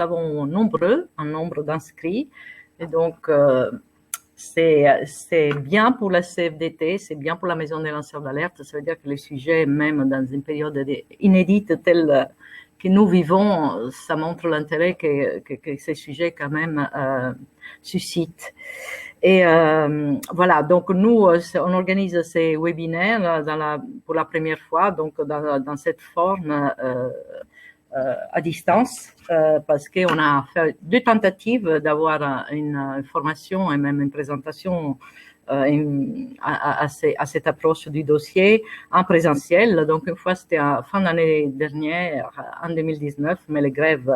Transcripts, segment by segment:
avons un nombre d'inscrits. Et donc, c'est bien pour la CFDT, c'est bien pour la Maison des lanceurs d'alerte. Ça veut dire que les sujets, même dans une période inédite telle que nous vivons, ça montre l'intérêt que ces sujets quand même suscitent. Et voilà, donc nous, on organise ces webinaires pour la première fois, donc dans cette forme à distance, parce qu'on a fait 2 tentatives d'avoir une formation et même une présentation à cette approche du dossier en présentiel. Donc une fois, c'était à fin d'année dernière, en 2019, mais les grèves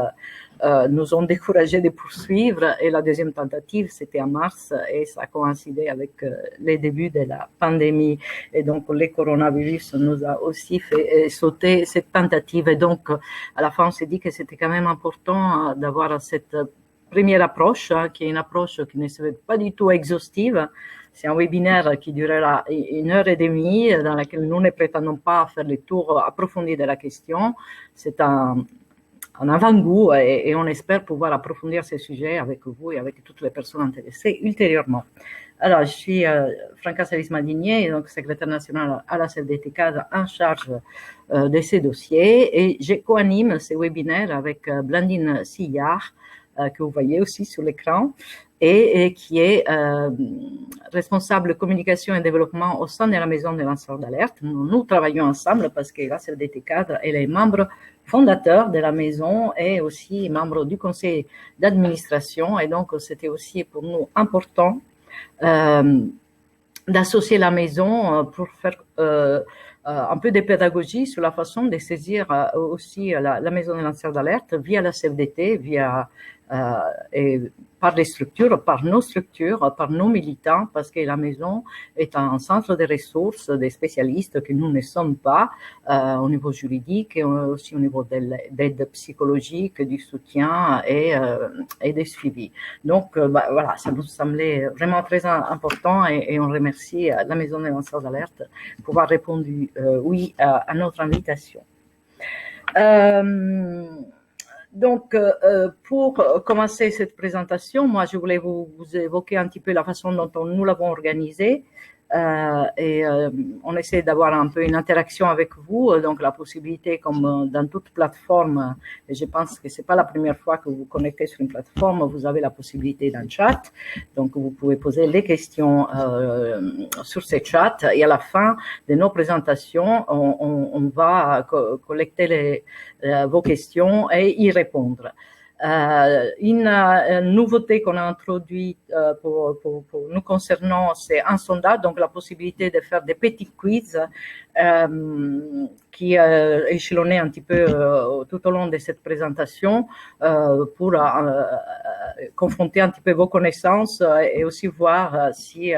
nous ont découragés de poursuivre, et la deuxième tentative, c'était en mars, et ça a coïncidé avec les débuts de la pandémie, et donc le coronavirus nous a aussi fait sauter cette tentative, et donc à la fin on s'est dit que c'était quand même important d'avoir cette première approche, qui est une approche qui ne serait pas du tout exhaustive. C'est un webinaire qui durera 1h30, dans laquelle nous ne prétendons pas faire le tour approfondi de la question. C'est un avant-goût, et on espère pouvoir approfondir ces sujets avec vous et avec toutes les personnes intéressées ultérieurement. Alors, je suis Franca Salis-Madinier, donc secrétaire nationale à la CFDT Cadre en charge de ces dossiers, et je co-anime ces webinaires avec Blandine Sillard, que vous voyez aussi sur l'écran, et qui est responsable communication et développement au sein de la Maison des lanceurs d'alerte. Nous travaillons ensemble parce que la CFDT Cadre, elle est membre fondateur de la maison et aussi membre du conseil d'administration, et donc c'était aussi pour nous important d'associer la maison pour faire un peu de pédagogie sur la façon de saisir aussi la maison des lanceurs d'alerte via la CFDT, et par les structures, par nos militants, parce que la maison est un centre de ressources des spécialistes que nous ne sommes pas au niveau juridique, et aussi au niveau d'aide psychologique, du soutien et des suivis. Donc voilà, ça nous semblait vraiment très important, et on remercie la maison des lanceurs d'alerte pour avoir répondu oui à notre invitation. Donc, pour commencer cette présentation, moi, je voulais vous évoquer un petit peu la façon dont nous l'avons organisée. On essaie d'avoir un peu une interaction avec vous, donc la possibilité, comme dans toute plateforme, et je pense que c'est pas la première fois que vous vous connectez sur une plateforme, vous avez la possibilité d'un chat, donc vous pouvez poser les questions sur ce chat, et à la fin de nos présentations, on va collecter vos questions et y répondre. Une nouveauté qu'on a introduite pour nous concernant, c'est un sondage, donc la possibilité de faire des petits quiz qui échelonnés un petit peu tout au long de cette présentation pour confronter un petit peu vos connaissances et aussi voir si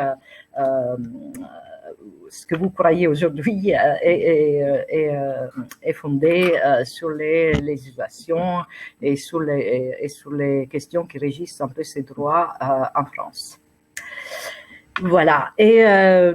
ce que vous croyez aujourd'hui est fondé sur les législations et sur les questions qui régissent un peu ces droits en France. Voilà. Et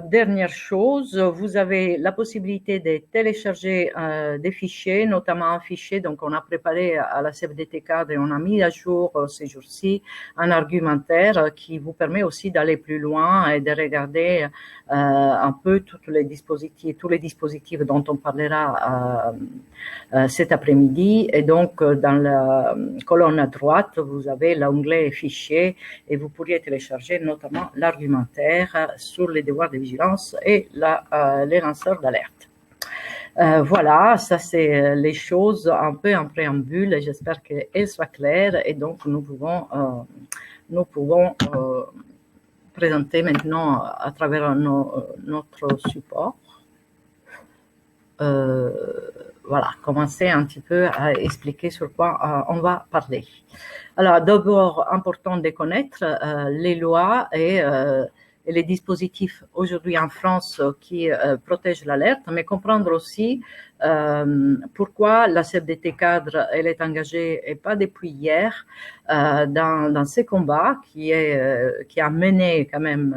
dernière chose, vous avez la possibilité de télécharger des fichiers, notamment un fichier. Donc, on a préparé à la CFDT Cadre et on a mis à jour ces jours-ci un argumentaire qui vous permet aussi d'aller plus loin et de regarder un peu tous les dispositifs dont on parlera cet après-midi. Et donc, dans la colonne à droite, vous avez l'onglet fichiers et vous pourriez télécharger notamment l'argumentaire sur les devoirs de vigilance et les lanceurs d'alerte. Voilà, ça c'est les choses un peu en préambule, et j'espère qu'elles soient claires, et donc nous pouvons présenter maintenant à travers notre support. Voilà, commencer un petit peu à expliquer sur quoi on va parler. Alors, d'abord, important de connaître les lois et les dispositifs aujourd'hui en France qui protègent l'alerte, mais comprendre aussi pourquoi la CFDT Cadre elle est engagée, et pas depuis hier, dans ces combats qui a mené quand même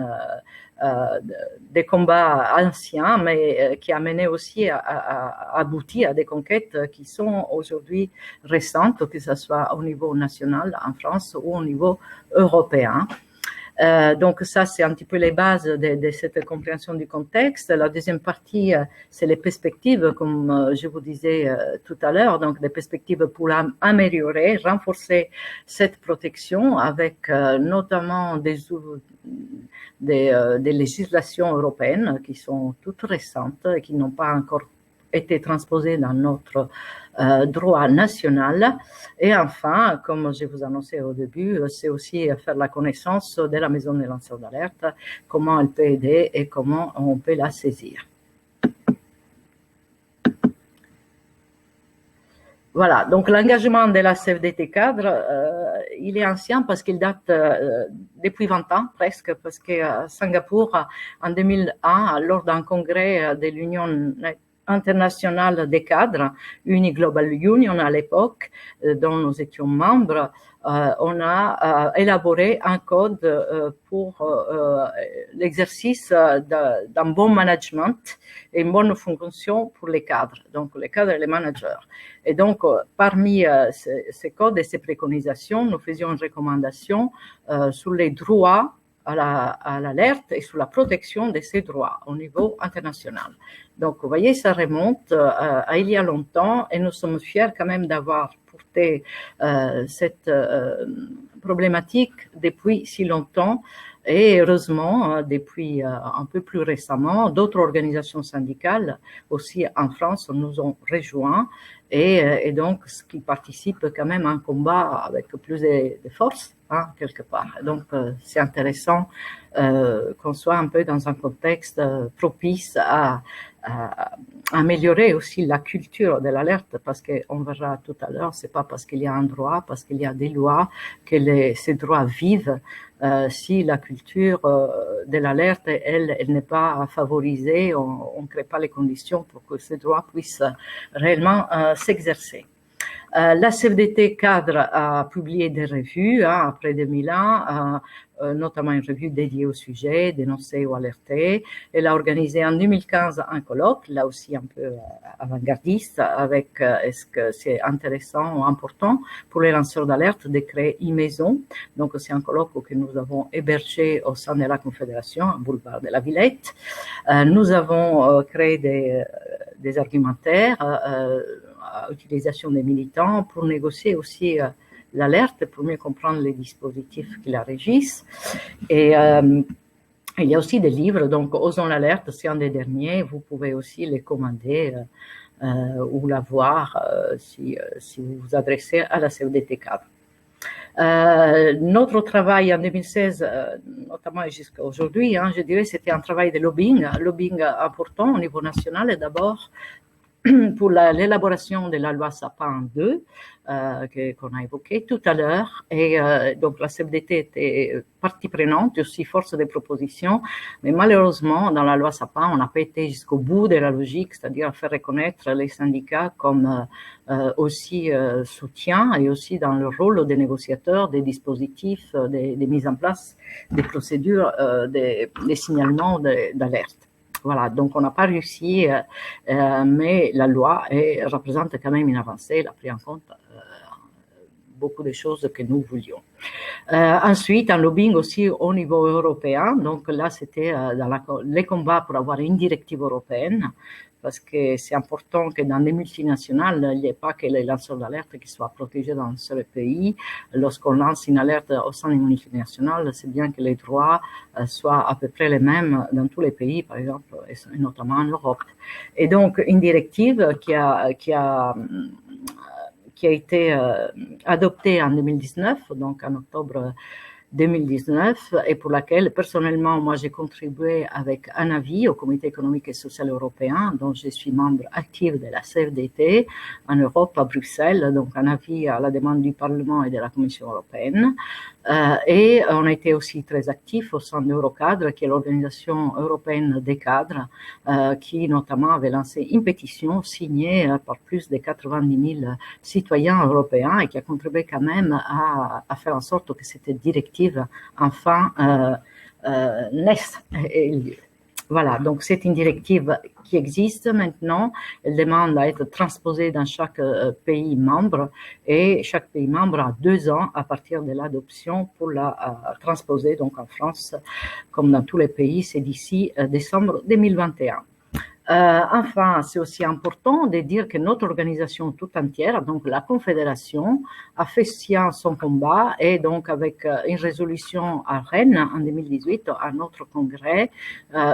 des combats anciens, mais qui a mené aussi abouti à des conquêtes qui sont aujourd'hui récentes, que ce soit au niveau national en France ou au niveau européen. Donc ça, c'est un petit peu les bases de cette compréhension du contexte. La deuxième partie, c'est les perspectives, comme je vous disais tout à l'heure, donc des perspectives pour améliorer, renforcer cette protection avec notamment des législations européennes qui sont toutes récentes et qui n'ont pas encore été transposées dans notre droit national. Et enfin, comme je vous annonçais au début, c'est aussi faire la connaissance de la maison des lanceurs d'alerte, comment elle peut aider et comment on peut la saisir. Voilà, donc l'engagement de la CFDT cadre, il est ancien parce qu'il date depuis 20 ans presque, parce qu'à Singapour, en 2001, lors d'un congrès de l'Union internationale des cadres, Uni-Global Union à l'époque, dont nous étions membres, on a élaboré un code pour l'exercice d'un bon management et une bonne fonction pour les cadres, donc les cadres et les managers. Et donc, parmi ces codes et ces préconisations, nous faisions une recommandation sur les droits à l'alerte et sur la protection de ces droits au niveau international. Donc, vous voyez, ça remonte à il y a longtemps et nous sommes fiers quand même d'avoir porté cette problématique depuis si longtemps. Et heureusement, depuis un peu plus récemment, d'autres organisations syndicales aussi en France nous ont rejoints et donc ce qui participe quand même à un combat avec plus de force, hein, quelque part. Donc c'est intéressant qu'on soit un peu dans un contexte propice à améliorer aussi la culture de l'alerte, parce qu'on verra tout à l'heure, c'est pas parce qu'il y a un droit, parce qu'il y a des lois que ces droits vivent. Si la culture de l'alerte, elle n'est pas favorisée, on ne crée pas les conditions pour que ces droits puissent réellement s'exercer. La CFDT cadre a publié des revues après 2001, notamment une revue dédiée au sujet, dénoncée ou alertée. Elle a organisé en 2015 un colloque, là aussi un peu avant-gardiste, avec est-ce que c'est intéressant ou important pour les lanceurs d'alerte de créer une maison. Donc c'est un colloque que nous avons hébergé au sein de la Confédération, à boulevard de la Villette. Nous avons créé des argumentaires à utilisation des militants pour négocier aussi l'alerte, pour mieux comprendre les dispositifs qui la régissent. Et il y a aussi des livres, donc Osons l'alerte, c'est un des derniers, vous pouvez aussi les commander ou la voir si vous vous adressez à la CFDT cadre. Notre travail en 2016, notamment jusqu'à aujourd'hui, je dirais, c'était un travail de lobbying important au niveau national et d'abord pour l'élaboration de la loi Sapin 2, qu'on a évoqué tout à l'heure. Et donc la CFDT était partie prenante, aussi force de proposition, mais malheureusement, dans la loi Sapin, on n'a pas été jusqu'au bout de la logique, c'est-à-dire faire reconnaître les syndicats comme aussi soutien et aussi dans le rôle des négociateurs, des dispositifs, des mises en place des procédures, des signalements d'alerte. Voilà, donc on n'a pas réussi, mais la loi représente quand même une avancée, elle a pris en compte beaucoup de choses que nous voulions. Ensuite, un lobbying aussi au niveau européen, donc là c'était dans les combats pour avoir une directive européenne, parce que c'est important que dans les multinationales, il n'y ait pas que les lanceurs d'alerte qui soient protégés dans un seul pays. Lorsqu'on lance une alerte au sein d'une multinationale, c'est bien que les droits soient à peu près les mêmes dans tous les pays, par exemple, et notamment en Europe. Et donc, une directive qui a été adoptée en 2019, donc en octobre 2019, et pour laquelle, personnellement, moi, j'ai contribué avec un avis au Comité économique et social européen, dont je suis membre actif de la CFDT en Europe, à Bruxelles, donc un avis à la demande du Parlement et de la Commission européenne. Et on a été aussi très actifs au sein d'Eurocadre, qui est l'organisation européenne des cadres, qui notamment avait lancé une pétition signée par plus de 90 000 citoyens européens et qui a contribué quand même à faire en sorte que cette directive enfin naissent et lieu. Voilà, donc c'est une directive qui existe maintenant. Elle demande à être transposée dans chaque pays membre et chaque pays membre a 2 ans à partir de l'adoption pour la transposer. Donc en France, comme dans tous les pays, c'est d'ici décembre 2021. Enfin, c'est aussi important de dire que notre organisation tout entière, donc la Confédération, a fait sien son combat et donc avec une résolution à Rennes en 2018 à notre congrès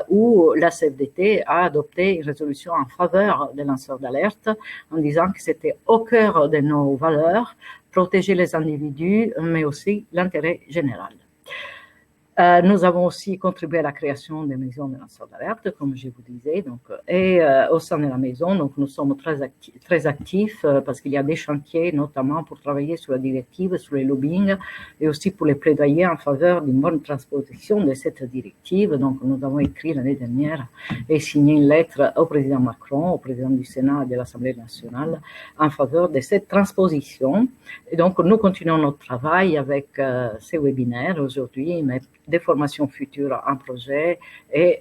où la CFDT a adopté une résolution en faveur des lanceurs d'alerte en disant que c'était au cœur de nos valeurs, protéger les individus mais aussi l'intérêt général. Nous avons aussi contribué à la création des maisons de lanceurs d'alerte, comme je vous disais, donc, et au sein de la maison, donc nous sommes très actifs parce qu'il y a des chantiers, notamment pour travailler sur la directive, sur les lobbying, et aussi pour les plaidoyer en faveur d'une bonne transposition de cette directive. Donc, nous avons écrit l'année dernière et signé une lettre au président Macron, au président du Sénat et de l'Assemblée nationale, en faveur de cette transposition. Et donc, nous continuons notre travail avec ces webinaires aujourd'hui, mais des formations futures en projet et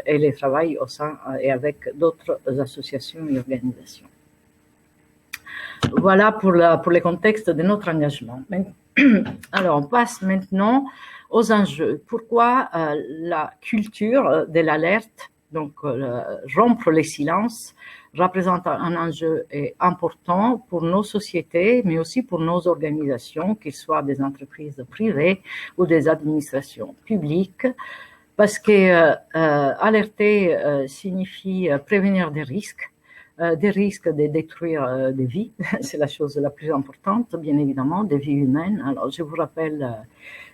les travail au sein et avec d'autres associations et organisations. Voilà pour le contexte de notre engagement. Alors, on passe maintenant aux enjeux. Pourquoi la culture de l'alerte, donc rompre les silences, représente un enjeu important pour nos sociétés, mais aussi pour nos organisations, qu'ils soient des entreprises privées ou des administrations publiques, parce que alerter signifie prévenir des risques de détruire des vies, c'est la chose la plus importante, bien évidemment, des vies humaines. Alors, je vous rappelle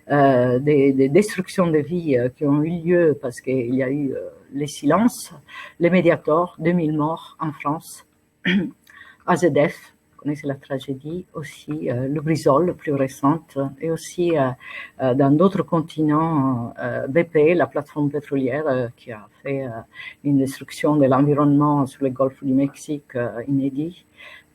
des destructions de vies qui ont eu lieu parce qu'il y a eu les silences, les Mediator, 2000 morts en France, AZF, vous connaissez la tragédie, aussi le Brisol, le plus récente, et aussi dans d'autres continents, BP, la plateforme pétrolière, qui a fait une destruction de l'environnement sur le golfe du Mexique inédit.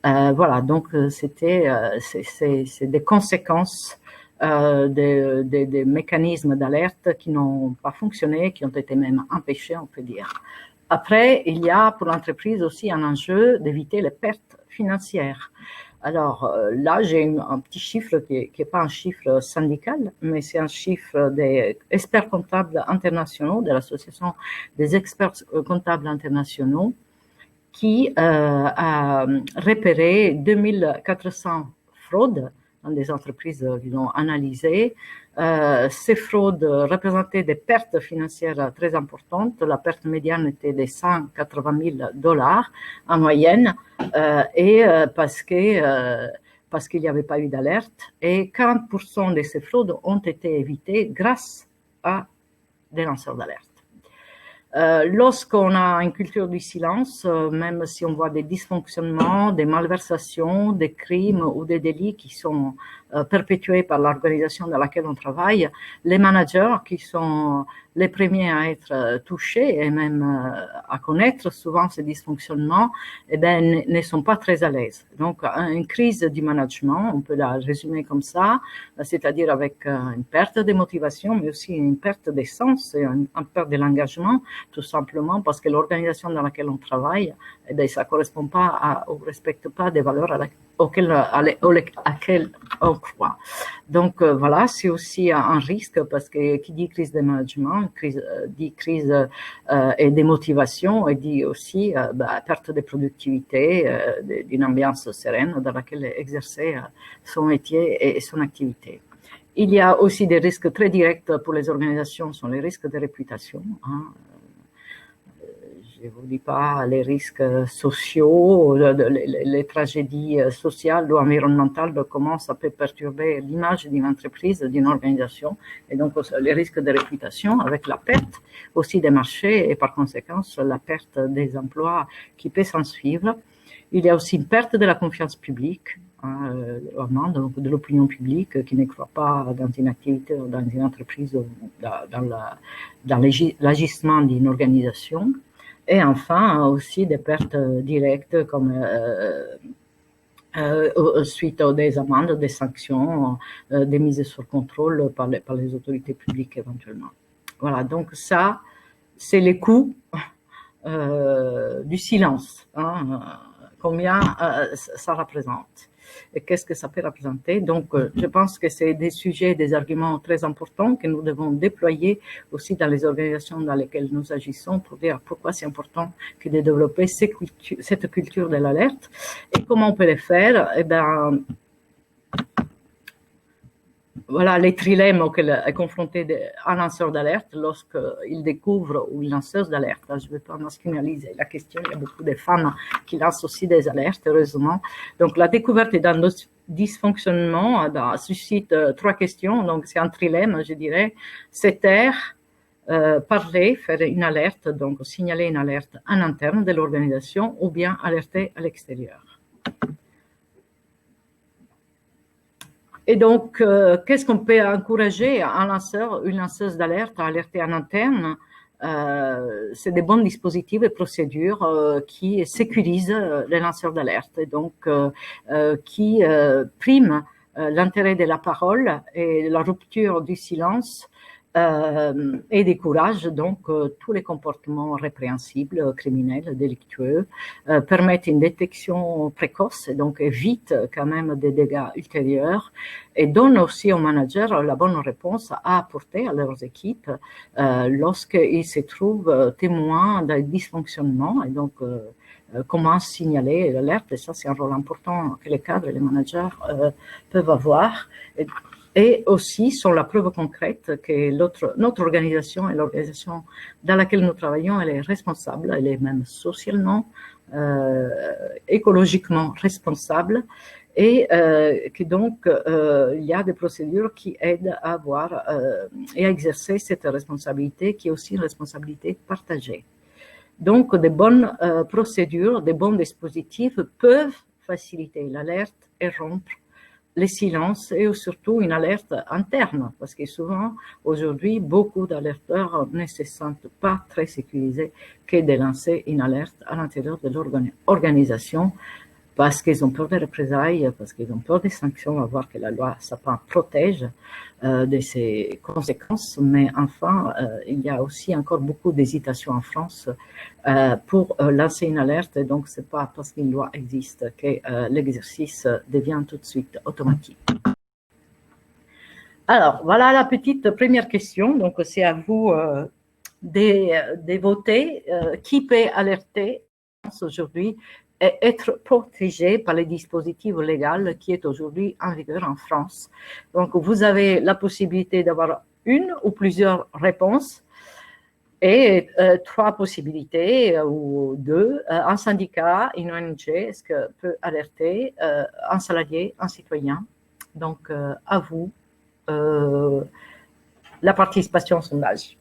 Voilà, donc c'est des conséquences des mécanismes d'alerte qui n'ont pas fonctionné, qui ont été même empêchés, on peut dire. Après, il y a pour l'entreprise aussi un enjeu d'éviter les pertes financières. Alors là, j'ai un petit chiffre qui est pas un chiffre syndical, mais c'est un chiffre des experts comptables internationaux, de l'association des experts comptables internationaux, qui a repéré 2400 fraudes dans des entreprises qu'ils ont analysées. Ces fraudes représentaient des pertes financières très importantes. La perte médiane était de $180 000 en moyenne, et parce qu'il n'y avait pas eu d'alerte. Et 40% de ces fraudes ont été évitées grâce à des lanceurs d'alerte. Lorsqu'on a une culture du silence, même si on voit des dysfonctionnements, des malversations, des crimes ou des délits qui sont perpétués par l'organisation dans laquelle on travaille, les managers qui sont les premiers à être touchés et même à connaître souvent ces dysfonctionnements, eh ben, ne sont pas très à l'aise. Donc, une crise du management, on peut la résumer comme ça, c'est-à-dire avec une perte de motivation, mais aussi une perte d'essence et une perte de l'engagement, tout simplement parce que l'organisation dans laquelle on travaille, eh bien, ça correspond pas ou respecte pas des valeurs auxquelles on croit. Donc voilà, c'est aussi un risque parce que qui dit crise de management, dit crise et de motivation et dit aussi perte de productivité, d'une ambiance sereine dans laquelle exercer son métier et son activité. Il y a aussi des risques très directs pour les organisations, sont les risques de réputation. Je ne vous dis pas les risques sociaux, les tragédies sociales ou environnementales, de comment ça peut perturber l'image d'une entreprise, d'une organisation, et donc les risques de réputation avec la perte aussi des marchés et par conséquent la perte des emplois qui peut s'en suivre. Il y a aussi une perte de la confiance publique, donc de l'opinion publique qui ne croit pas dans une activité ou dans une entreprise ou dans l'agissement d'une organisation. Et enfin, aussi des pertes directes comme suite à des amendes, des sanctions, des mises sur contrôle par les autorités publiques éventuellement. Voilà, donc ça, c'est les coûts du silence. Hein, combien ça représente et qu'est-ce que ça peut représenter. Donc, je pense que c'est des sujets, des arguments très importants que nous devons déployer aussi dans les organisations dans lesquelles nous agissons pour dire pourquoi c'est important que de développer cette culture de l'alerte et comment on peut les faire. Eh ben, voilà les trilemmes auxquels est confronté un lanceur d'alerte lorsqu'il découvre ou une lanceuse d'alerte. Je ne vais pas masculiniser la question, il y a beaucoup de femmes qui lancent aussi des alertes, heureusement. Donc la découverte d'un dysfonctionnement suscite trois questions, donc c'est un trilemme, je dirais. C'est taire, parler, faire une alerte, donc signaler une alerte en interne de l'organisation ou bien alerter à l'extérieur. Et donc, qu'est-ce qu'on peut encourager un lanceur, une lanceuse d'alerte à alerter en interne? C'est des bons dispositifs et procédures qui sécurisent les lanceurs d'alerte et donc qui priment l'intérêt de la parole et la rupture du silence et découragent donc tous les comportements répréhensibles, criminels, délictueux, permettent une détection précoce et donc évitent quand même des dégâts ultérieurs et donnent aussi aux managers la bonne réponse à apporter à leurs équipes lorsqu'ils se trouvent témoins d'un dysfonctionnement et donc comment signaler l'alerte. Et ça, c'est un rôle important que les cadres et les managers peuvent avoir. Et aussi sont la preuve concrète que notre organisation et l'organisation dans laquelle nous travaillons, elle est responsable, elle est même socialement, écologiquement responsable et que donc il y a des procédures qui aident à avoir et à exercer cette responsabilité qui est aussi une responsabilité partagée. Donc, des bonnes procédures, des bons dispositifs peuvent faciliter l'alerte et rompre les silences et surtout une alerte interne, parce que souvent, aujourd'hui, beaucoup d'alerteurs ne se sentent pas très sécurisés que de lancer une alerte à l'intérieur de l'organisation parce qu'ils ont peur des représailles, parce qu'ils ont peur des sanctions, à voir que la loi Sapin protège de ces conséquences. Mais enfin, il y a aussi encore beaucoup d'hésitation en France pour lancer une alerte. Et donc, c'est pas parce qu'une loi existe que l'exercice devient tout de suite automatique. Alors, voilà la petite première question. Donc, c'est à vous de voter. Qui peut alerter aujourd'hui et être protégé par les dispositifs légaux qui est aujourd'hui en vigueur en France. Donc, vous avez la possibilité d'avoir une ou plusieurs réponses et trois possibilités ou deux. Un syndicat, une ONG, est-ce que peut alerter un salarié, un citoyen? Donc, à vous la participation au sondage.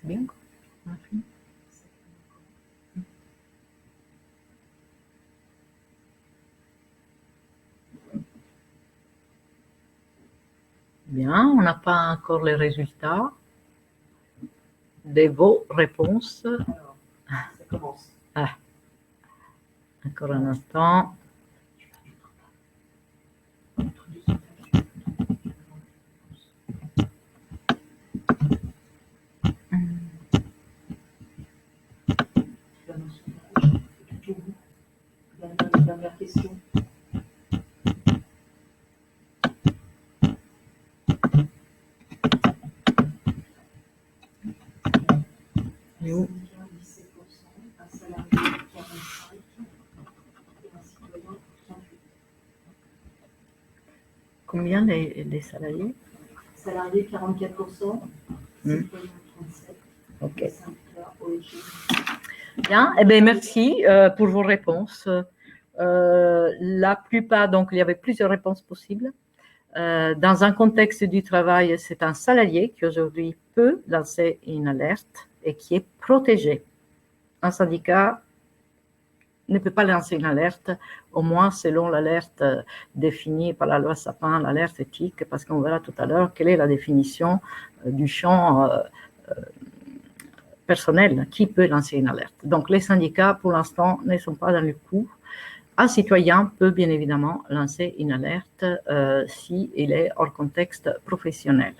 Bien. Bien, on n'a pas encore les résultats de vos réponses. Alors, ça commence. Ah. Encore un instant. Dernière question. Nous. Un salarié 45 et un citoyen 38. Combien les salariés? Salarié 44%, citoyen 37. Ok. Syndicat OEG. Bien, eh bien merci pour vos réponses. La plupart, donc il y avait plusieurs réponses possibles. Dans un contexte du travail, c'est un salarié qui aujourd'hui peut lancer une alerte et qui est protégé. Un syndicat ne peut pas lancer une alerte, au moins selon l'alerte définie par la loi Sapin, l'alerte éthique, parce qu'on verra tout à l'heure quelle est la définition du champ personnel qui peut lancer une alerte. Donc les syndicats, pour l'instant, ne sont pas dans le coup. Un citoyen peut bien évidemment lancer une alerte s'il est hors contexte professionnel.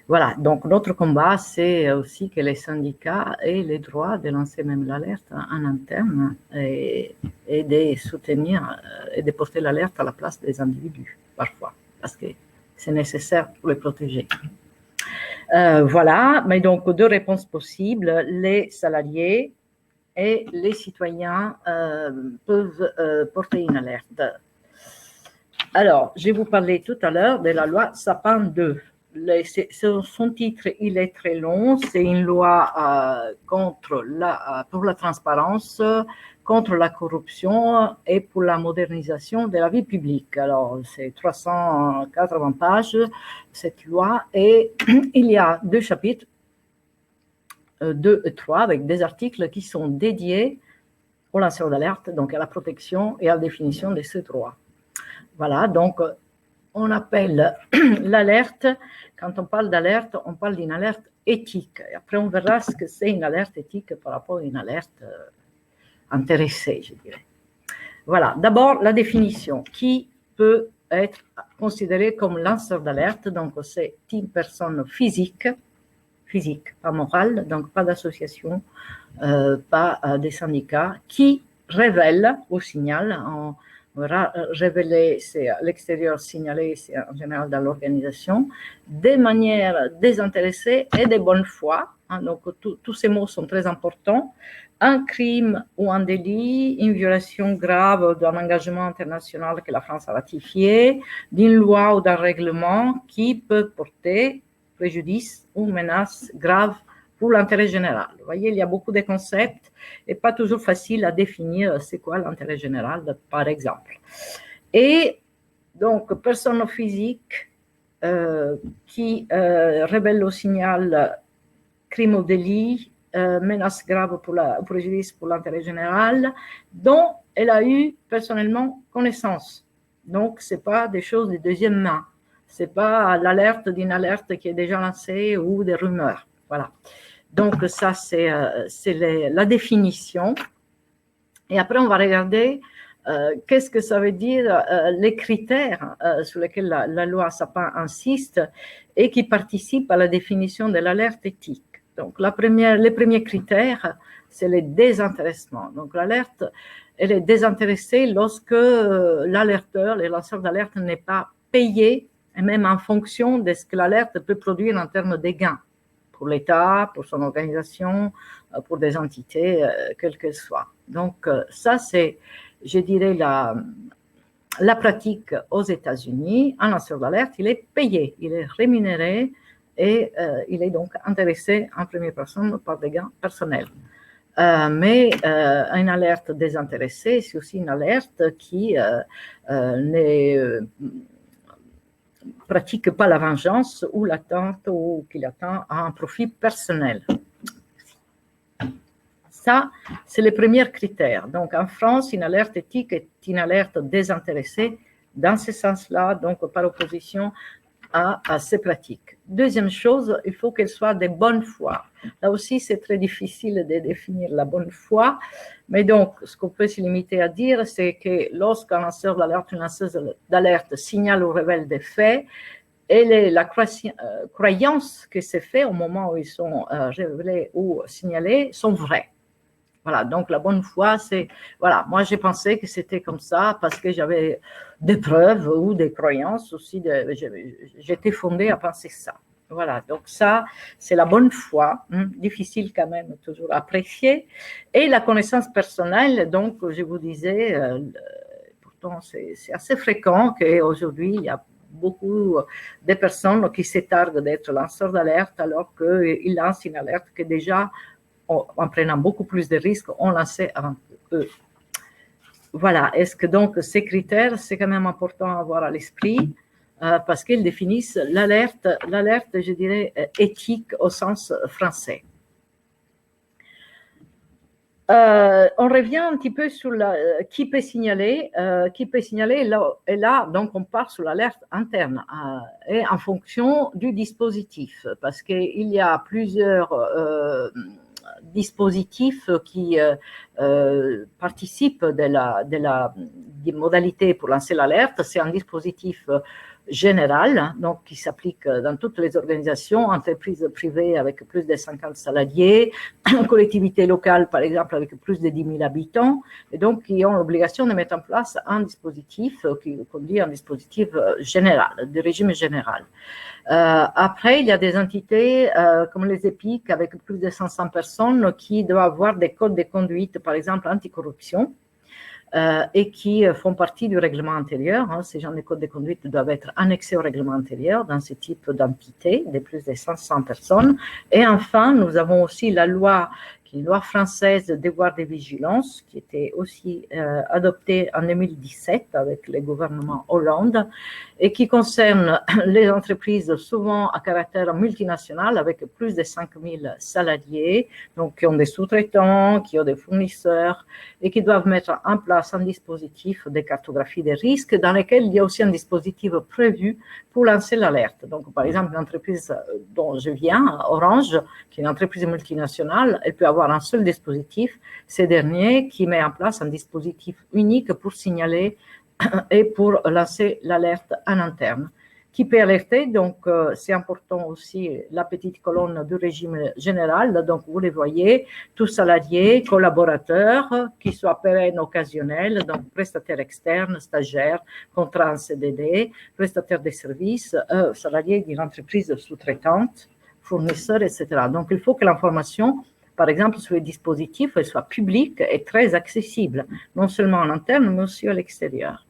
Voilà, donc notre combat, c'est aussi que les syndicats aient le droit de lancer même l'alerte en interne et de soutenir et de porter l'alerte à la place des individus, parfois, parce que c'est nécessaire pour les protéger. Voilà, mais donc deux réponses possibles, les salariés et les citoyens peuvent porter une alerte. Alors, je vais vous parler tout à l'heure de la loi Sapin 2. Son titre, il est très long. C'est une loi pour la transparence, contre la corruption et pour la modernisation de la vie publique. Alors, c'est 380 pages, cette loi, et il y a deux chapitres, 2 et 3, avec des articles qui sont dédiés aux lanceurs d'alerte, donc à la protection et à la définition de ce droit. Voilà, donc on appelle l'alerte, quand on parle d'alerte, on parle d'une alerte éthique. Et après, on verra ce que c'est une alerte éthique par rapport à une alerte intéressée, je dirais. Voilà, d'abord la définition. Qui peut être considéré comme lanceur d'alerte? Donc, c'est une personne physique, pas morale, donc pas d'association, pas des syndicats, qui révèle ou signale, révéler, c'est à l'extérieur, signaler, c'est en général dans l'organisation, de manière désintéressée et de bonne foi. Hein, donc, tous ces mots sont très importants. Un crime ou un délit, une violation grave d'un engagement international que la France a ratifié, d'une loi ou d'un règlement qui peut porter préjudice ou menace grave pour l'intérêt général. Vous voyez, il y a beaucoup de concepts et pas toujours facile à définir c'est quoi l'intérêt général, par exemple. Et donc, personne physique qui révèle au signal crime ou délit, menace grave pour préjudice pour l'intérêt général, dont elle a eu personnellement connaissance. Donc, ce n'est pas des choses de deuxième main. Ce n'est pas l'alerte d'une alerte qui est déjà lancée ou des rumeurs. Voilà. Donc, ça, c'est la définition. Et après, on va regarder qu'est-ce que ça veut dire, les critères sur lesquels la loi Sapin insiste et qui participent à la définition de l'alerte éthique. Donc, les premiers critères, c'est le désintéressement. Donc, l'alerte, elle est désintéressée lorsque l'alerteur, les lanceurs d'alerte, n'est pas payé, et même en fonction de ce que l'alerte peut produire en termes de gains pour l'État, pour son organisation, pour des entités, quelles qu'elles soient. Donc, ça, c'est, je dirais, la pratique aux États-Unis. Un lanceur d'alerte, il est payé, il est rémunéré et il est donc intéressé en première personne par des gains personnels. Mais une alerte désintéressée, c'est aussi une alerte qui n'est pratique pas la vengeance ou l'attente ou qu'il attend à un profit personnel. Ça, c'est le premier critère. Donc, en France, une alerte éthique est une alerte désintéressée dans ce sens-là, donc par opposition à ces pratiques. Deuxième chose, il faut qu'elle soit de bonne foi. Là aussi, c'est très difficile de définir la bonne foi, mais donc, ce qu'on peut se limiter à dire, c'est que lorsqu'un lanceur d'alerte, une lanceuse d'alerte signale ou révèle des faits, et la croyance que ces faits, au moment où ils sont révélés ou signalés, sont vrais. Voilà, donc la bonne foi, c'est, voilà, moi j'ai pensé que c'était comme ça parce que j'avais des preuves ou des croyances aussi, j'étais fondée à penser ça. Voilà, donc ça, c'est la bonne foi, difficile quand même toujours à apprécier. Et la connaissance personnelle, donc je vous disais, pourtant c'est assez fréquent qu'aujourd'hui, il y a beaucoup de personnes qui s'étarguent d'être lanceurs d'alerte alors qu'ils lancent une alerte que déjà, en prenant beaucoup plus de risques, on lancé avant eux. Voilà, est-ce que donc ces critères, c'est quand même important à avoir à l'esprit parce qu'ils définissent l'alerte, je dirais, éthique au sens français. On revient un petit peu sur qui peut signaler, et là, donc on part sur l'alerte interne et en fonction du dispositif, parce qu'il y a plusieurs dispositifs qui participent des modalités pour lancer l'alerte. C'est un dispositif général, donc qui s'applique dans toutes les organisations, entreprises privées avec plus de 50 salariés, collectivités locales, par exemple, avec plus de 10 000 habitants, et donc qui ont l'obligation de mettre en place un dispositif qu'on dit un dispositif général, de régime général. Après, il y a des entités comme les EPIC avec plus de 500 personnes qui doivent avoir des codes de conduite, par exemple anticorruption, et qui font partie du règlement intérieur. Ces genres de codes de conduite doivent être annexés au règlement intérieur dans ce type d'entité de plus de 500 personnes. Et enfin, nous avons aussi la loi française devoir de vigilance, qui était aussi adoptée en 2017 avec le gouvernement Hollande et qui concerne les entreprises souvent à caractère multinational avec plus de 5000 salariés, donc qui ont des sous-traitants, qui ont des fournisseurs et qui doivent mettre en place un dispositif de cartographie des risques dans lequel il y a aussi un dispositif prévu pour lancer l'alerte. Donc, par exemple, l'entreprise dont je viens, Orange, qui est une entreprise multinationale, elle peut avoir un seul dispositif, ce dernier qui met en place un dispositif unique pour signaler et pour lancer l'alerte en interne. Qui peut alerter, donc c'est important aussi la petite colonne du régime général, donc vous les voyez, tous salariés, collaborateurs, qui soient pérennes, occasionnels, donc prestataires externes, stagiaires, contrats en CDD, prestataires de services, salariés d'une entreprise sous-traitante, fournisseurs, etc. Donc il faut que l'information, par exemple, sur les dispositifs, elle soit publique et très accessible, non seulement en interne, mais aussi à l'extérieur.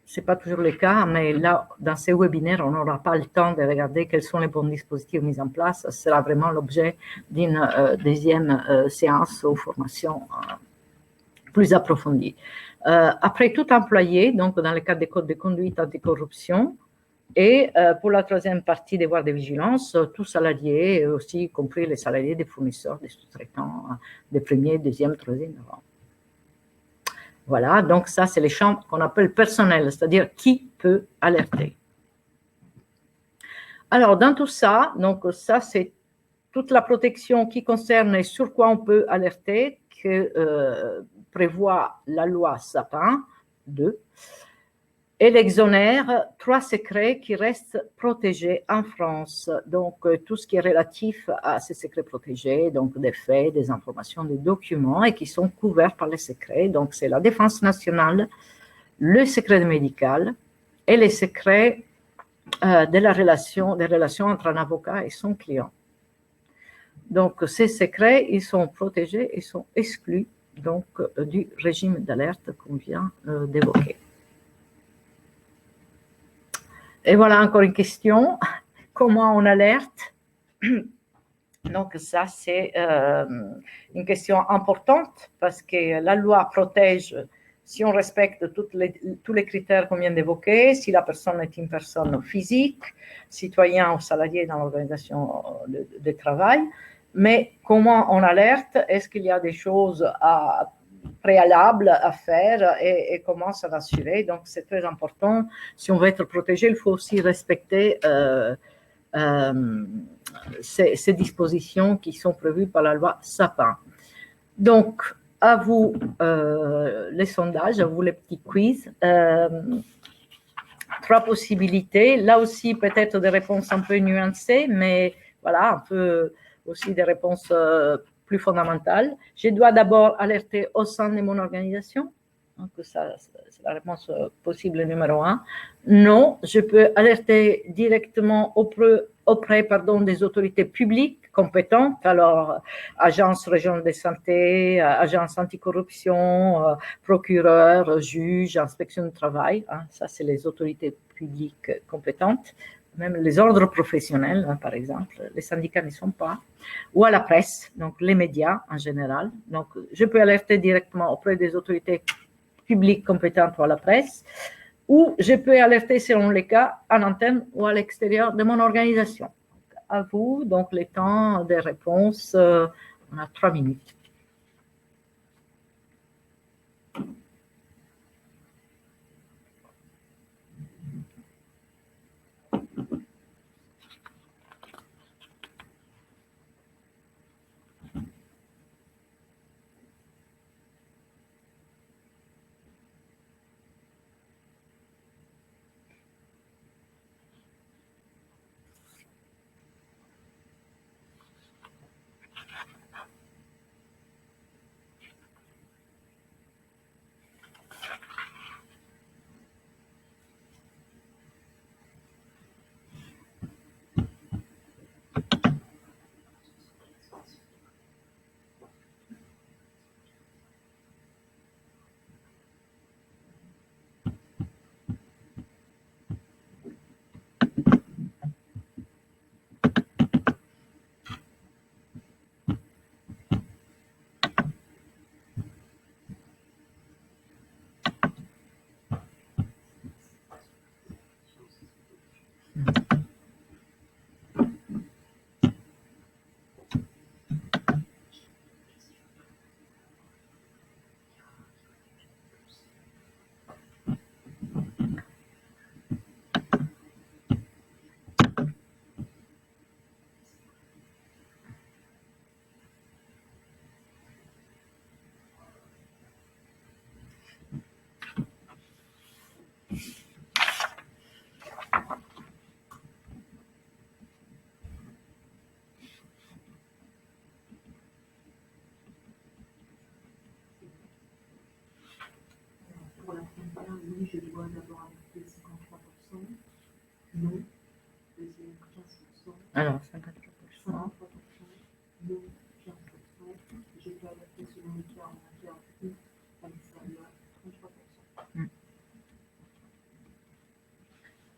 Ce n'est pas toujours le cas, mais là, dans ces webinaires, on n'aura pas le temps de regarder quels sont les bons dispositifs mis en place. Ce sera vraiment l'objet d'une deuxième séance ou formation plus approfondie. Après, tout employé, donc dans le cadre des codes de conduite anticorruption, et pour la troisième partie, devoir de vigilance, tout salarié, aussi y compris les salariés des fournisseurs, des sous-traitants, des premiers, deuxième, troisième rang. Voilà, donc ça, c'est les champs qu'on appelle personnels, c'est-à-dire qui peut alerter. Alors, dans tout ça, donc ça, c'est toute la protection qui concerne et sur quoi on peut alerter, que prévoit la loi Sapin 2. Elle exonère 3 secrets qui restent protégés en France. Donc, tout ce qui est relatif à ces secrets protégés, donc des faits, des informations, des documents, et qui sont couverts par les secrets. Donc, c'est la défense nationale, le secret médical et les secrets des relations entre un avocat et son client. Donc, ces secrets, ils sont protégés et sont exclus donc, du régime d'alerte qu'on vient d'évoquer. Et voilà encore une question. Comment on alerte? Donc ça, c'est une question importante parce que la loi protège si on respecte tous les critères qu'on vient d'évoquer, si la personne est une personne physique, citoyen ou salarié dans l'organisation de travail, mais comment on alerte, est-ce qu'il y a des choses préalables à faire et comment ça va suivre. Donc, c'est très important. Si on veut être protégé, il faut aussi respecter ces dispositions qui sont prévues par la loi Sapin. Donc, à vous les sondages, à vous les petits quiz. 3 possibilités. Là aussi, peut-être des réponses un peu nuancées, mais voilà, un peu aussi des réponses plus fondamentales. Je dois d'abord alerter au sein de mon organisation. Donc, ça, c'est la réponse possible numéro 1. Non, je peux alerter directement auprès des autorités publiques compétentes, alors agence régionale de santé, agence anticorruption, procureur, juge, inspection du travail, hein, ça c'est les autorités publiques compétentes, même les ordres professionnels, hein, par exemple, les syndicats n'y sont pas, ou à la presse, donc les médias en général. Donc je peux alerter directement auprès des autorités publiques compétentes ou à la presse, ou je peux alerter selon les cas à l'interne ou à l'extérieur de mon organisation. À vous, donc les temps de réponse, on a 3 minutes. Pour la première, oui, je dois d'abord alerter 53%. Non. Deuxième, 15%. Alors, 53%. 53%. Non, 15%. Je dois alerter selon les cas en interne ou à l'extérieur, 33%.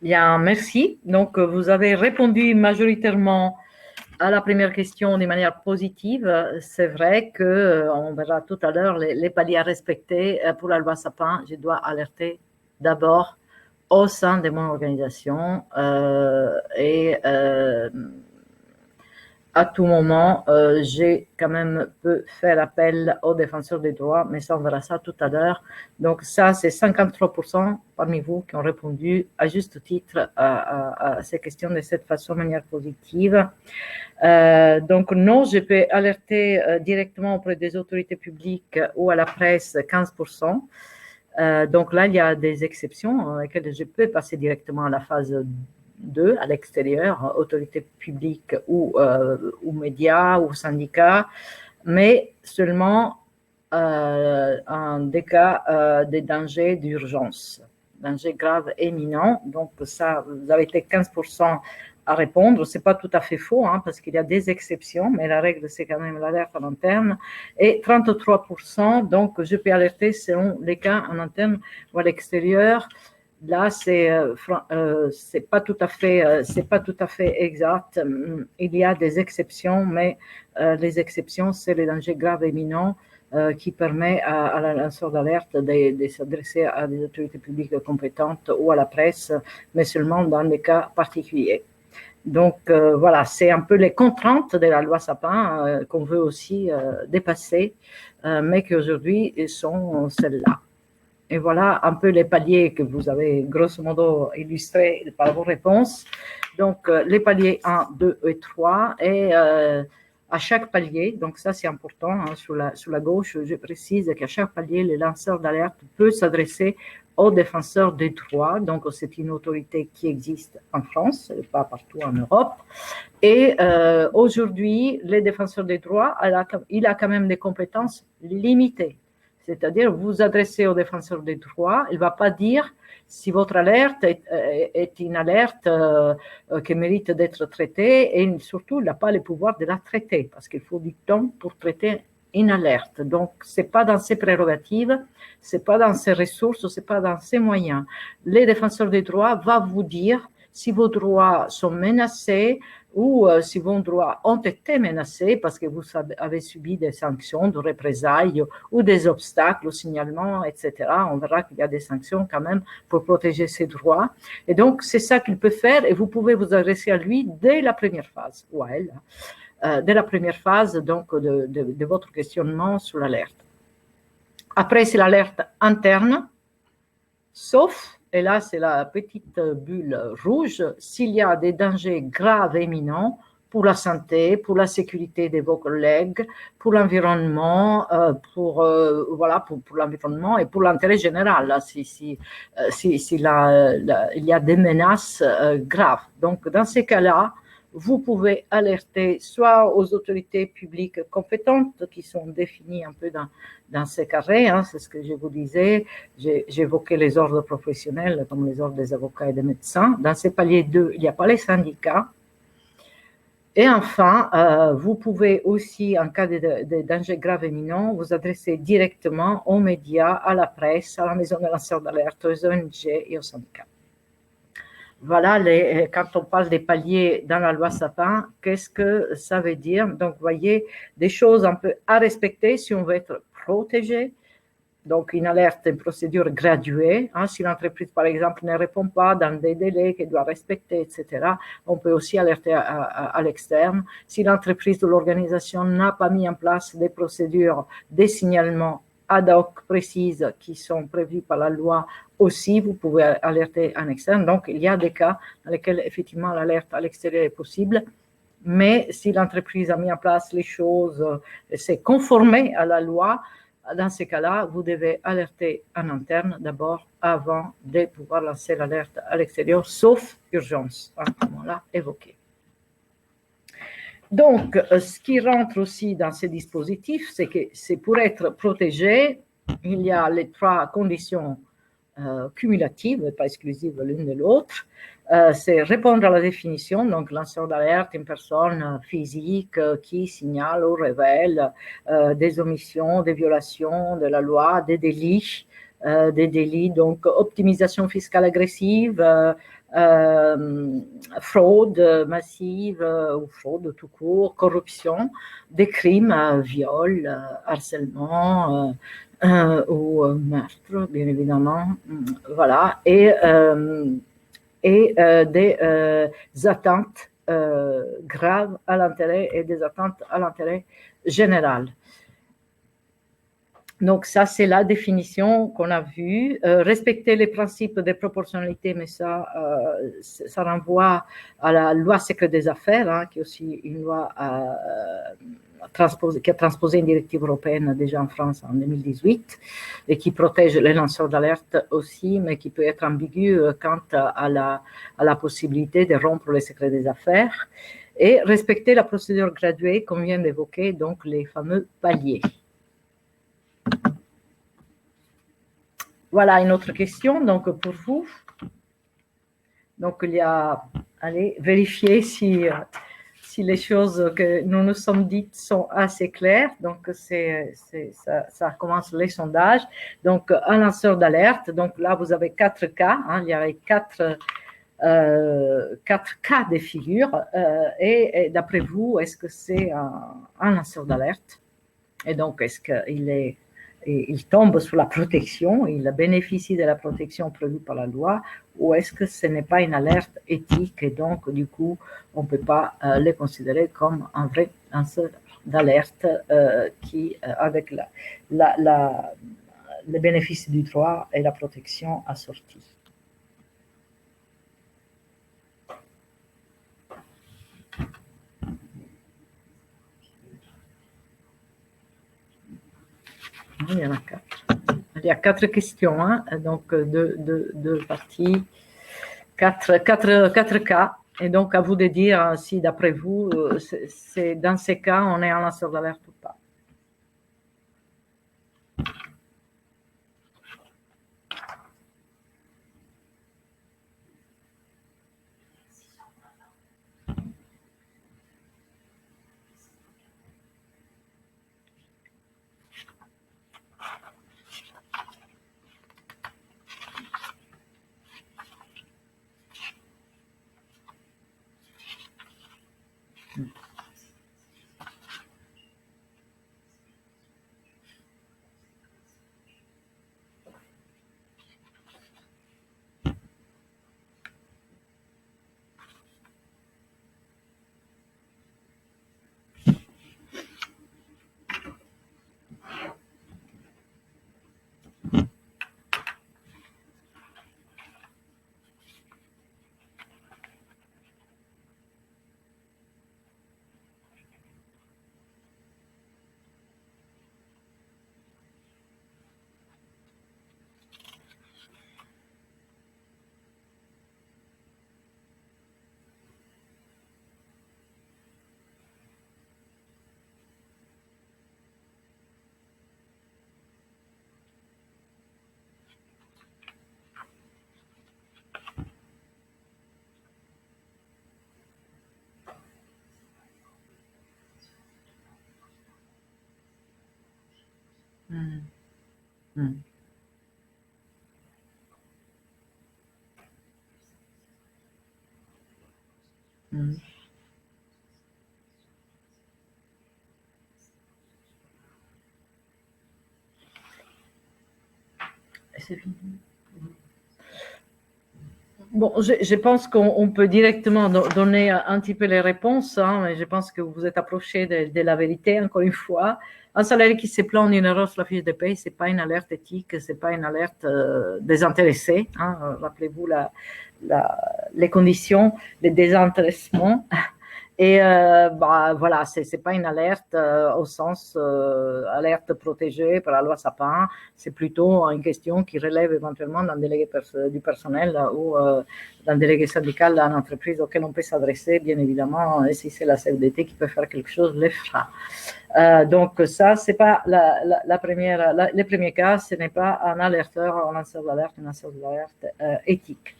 Bien, merci. Donc, vous avez répondu majoritairement à la première question de manière positive. C'est vrai qu'on verra tout à l'heure les paliers à respecter pour la loi Sapin. Je dois alerter d'abord au sein de mon organisation et à tout moment, j'ai quand même pu faire appel aux défenseurs des droits, mais ça, on verra ça tout à l'heure. Donc ça, c'est 53% parmi vous qui ont répondu à juste titre à ces questions de cette façon, de manière positive. Donc non, je peux alerter directement auprès des autorités publiques ou à la presse 15%. Donc là, il y a des exceptions dans lesquelles je peux passer directement à la phase 2, à l'extérieur, autorités publiques ou médias ou syndicats, mais seulement en des cas de danger d'urgence, danger grave et imminent. Donc ça, vous avez été 15% à répondre. C'est pas tout à fait faux, hein, parce qu'il y a des exceptions, mais la règle, c'est quand même l'alerte en interne. Et 33%, donc je peux alerter selon les cas en interne ou à l'extérieur. Là, c'est pas tout à fait exact. Il y a des exceptions, mais les exceptions, c'est les dangers graves et imminents. qui permet à la lanceur d'alerte de s'adresser à des autorités publiques compétentes ou à la presse, mais seulement dans des cas particuliers. Donc voilà, c'est un peu les contraintes de la loi Sapin qu'on veut aussi dépasser, mais qui aujourd'hui sont celles-là. Et voilà un peu les paliers que vous avez grosso modo illustrés par vos réponses. Donc les paliers 1, 2 et 3, et à chaque palier, donc ça c'est important, hein, sur la gauche, je précise qu'à chaque palier, le lanceur d'alerte peut s'adresser aux défenseurs des droits, donc c'est une autorité qui existe en France, pas partout en Europe. Et aujourd'hui, les défenseurs des droits, il a quand même des compétences limitées. C'est-à-dire, vous vous adressez au défenseur des droits, il ne va pas dire si votre alerte est une alerte qui mérite d'être traitée, et surtout, il n'a pas le pouvoir de la traiter, parce qu'il faut du temps pour traiter une alerte. Donc, ce n'est pas dans ses prérogatives, ce n'est pas dans ses ressources, ce n'est pas dans ses moyens. Les défenseurs des droits vont vous dire si vos droits sont menacés, ou si vos droits ont été menacés parce que vous avez subi des sanctions, de représailles ou des obstacles au signalement, etc. On verra qu'il y a des sanctions quand même pour protéger ses droits. Et donc, c'est ça qu'il peut faire, et vous pouvez vous adresser à lui dès la première phase, ou à elle, dès la première phase donc, de votre questionnement sur l'alerte. Après, c'est l'alerte interne, sauf, et là c'est la petite bulle rouge, s'il y a des dangers graves et imminents pour la santé, pour la sécurité de vos collègues, pour l'environnement, pour l'environnement et pour l'intérêt général, là, il y a des menaces graves. Donc, dans ces cas-là, vous pouvez alerter soit aux autorités publiques compétentes qui sont définies un peu dans ces carrés, hein, c'est ce que je vous disais, j'évoquais les ordres professionnels comme les ordres des avocats et des médecins. Dans ces paliers 2, il n'y a pas les syndicats. Et enfin, vous pouvez aussi, en cas de danger grave et imminent, vous adresser directement aux médias, à la presse, à la maison de lanceurs d'alerte, aux ONG et aux syndicats. Voilà, quand on parle des paliers dans la loi Sapin, qu'est-ce que ça veut dire? Donc, vous voyez, des choses un peu à respecter si on veut être protégé. Donc, une alerte, une procédure graduée. Hein, si l'entreprise, par exemple, ne répond pas dans des délais qu'elle doit respecter, etc., on peut aussi alerter à l'externe. Si l'entreprise ou l'organisation n'a pas mis en place des procédures de signalement ad hoc précises qui sont prévues par la loi aussi, vous pouvez alerter en externe. Donc, il y a des cas dans lesquels, effectivement, l'alerte à l'extérieur est possible. Mais si l'entreprise a mis en place les choses, s'est conformée à la loi, dans ces cas-là, vous devez alerter en interne d'abord avant de pouvoir lancer l'alerte à l'extérieur, sauf urgence, comme on l'a évoqué. Donc, ce qui rentre aussi dans ces dispositifs, c'est que c'est pour être protégé, il y a les 3 conditions cumulatives, pas exclusives l'une de l'autre. C'est répondre à la définition, donc lanceur d'alerte, une personne physique qui signale ou révèle des omissions, des violations de la loi, des délits, donc optimisation fiscale agressive, fraude massive ou fraude tout court, corruption, des crimes, viol, harcèlement, ou meurtre, bien évidemment, voilà, et des atteintes graves à l'intérêt et des atteintes à l'intérêt général. Donc ça, c'est la définition qu'on a vue. Respecter les principes de proportionnalité, mais ça renvoie à la loi secret des affaires, hein, qui est aussi une loi qui a transposé une directive européenne déjà en France en 2018 et qui protège les lanceurs d'alerte aussi, mais qui peut être ambigu quant à la possibilité de rompre les secrets des affaires. Et respecter la procédure graduée, comme vient d'évoquer, donc les fameux paliers. Voilà une autre question, donc pour vous. Donc il y a, allez, vérifier si les choses que nous nous sommes dites sont assez claires. Donc ça commence les sondages. Donc un lanceur d'alerte. Donc là vous avez 4 cas. Hein, il y avait 4 cas de figure. Et d'après vous, est-ce que c'est un lanceur d'alerte? Et donc, est-ce qu'il tombe sous la protection, il bénéficie de la protection prévue par la loi, ou est-ce que ce n'est pas une alerte éthique et donc, du coup, on ne peut pas le considérer comme un vrai lanceur d'alerte qui, avec le bénéfice du droit et la protection assortie. Il y en a 4. Il y a 4 questions, hein, donc deux parties, 4 cas. Et donc, à vous de dire si, d'après vous, dans ces cas, on est un lanceur d'alerte ou pas. Mm. Mm. Mm. C'est fini. Bon, je pense qu'on peut directement donner un petit peu les réponses, hein, mais je pense que vous êtes approché de la vérité, encore une fois. Un salarié qui se plaint d'une erreur sur la fiche de paie, ce n'est pas une alerte éthique, ce n'est pas une alerte désintéressée. Hein. Rappelez-vous les conditions de désintéressement. Et voilà, c'est pas une alerte au sens alerte protégée par la loi Sapin, c'est plutôt une question qui relève éventuellement d'un délégué du personnel ou d'un délégué syndical d'une entreprise auquel on peut s'adresser, bien évidemment, et si c'est la CFDT qui peut faire quelque chose, le fera. Donc ça, c'est pas le premier cas, ce n'est pas un alerteur, un lanceur d'alerte, un lanceur d'alerte éthique.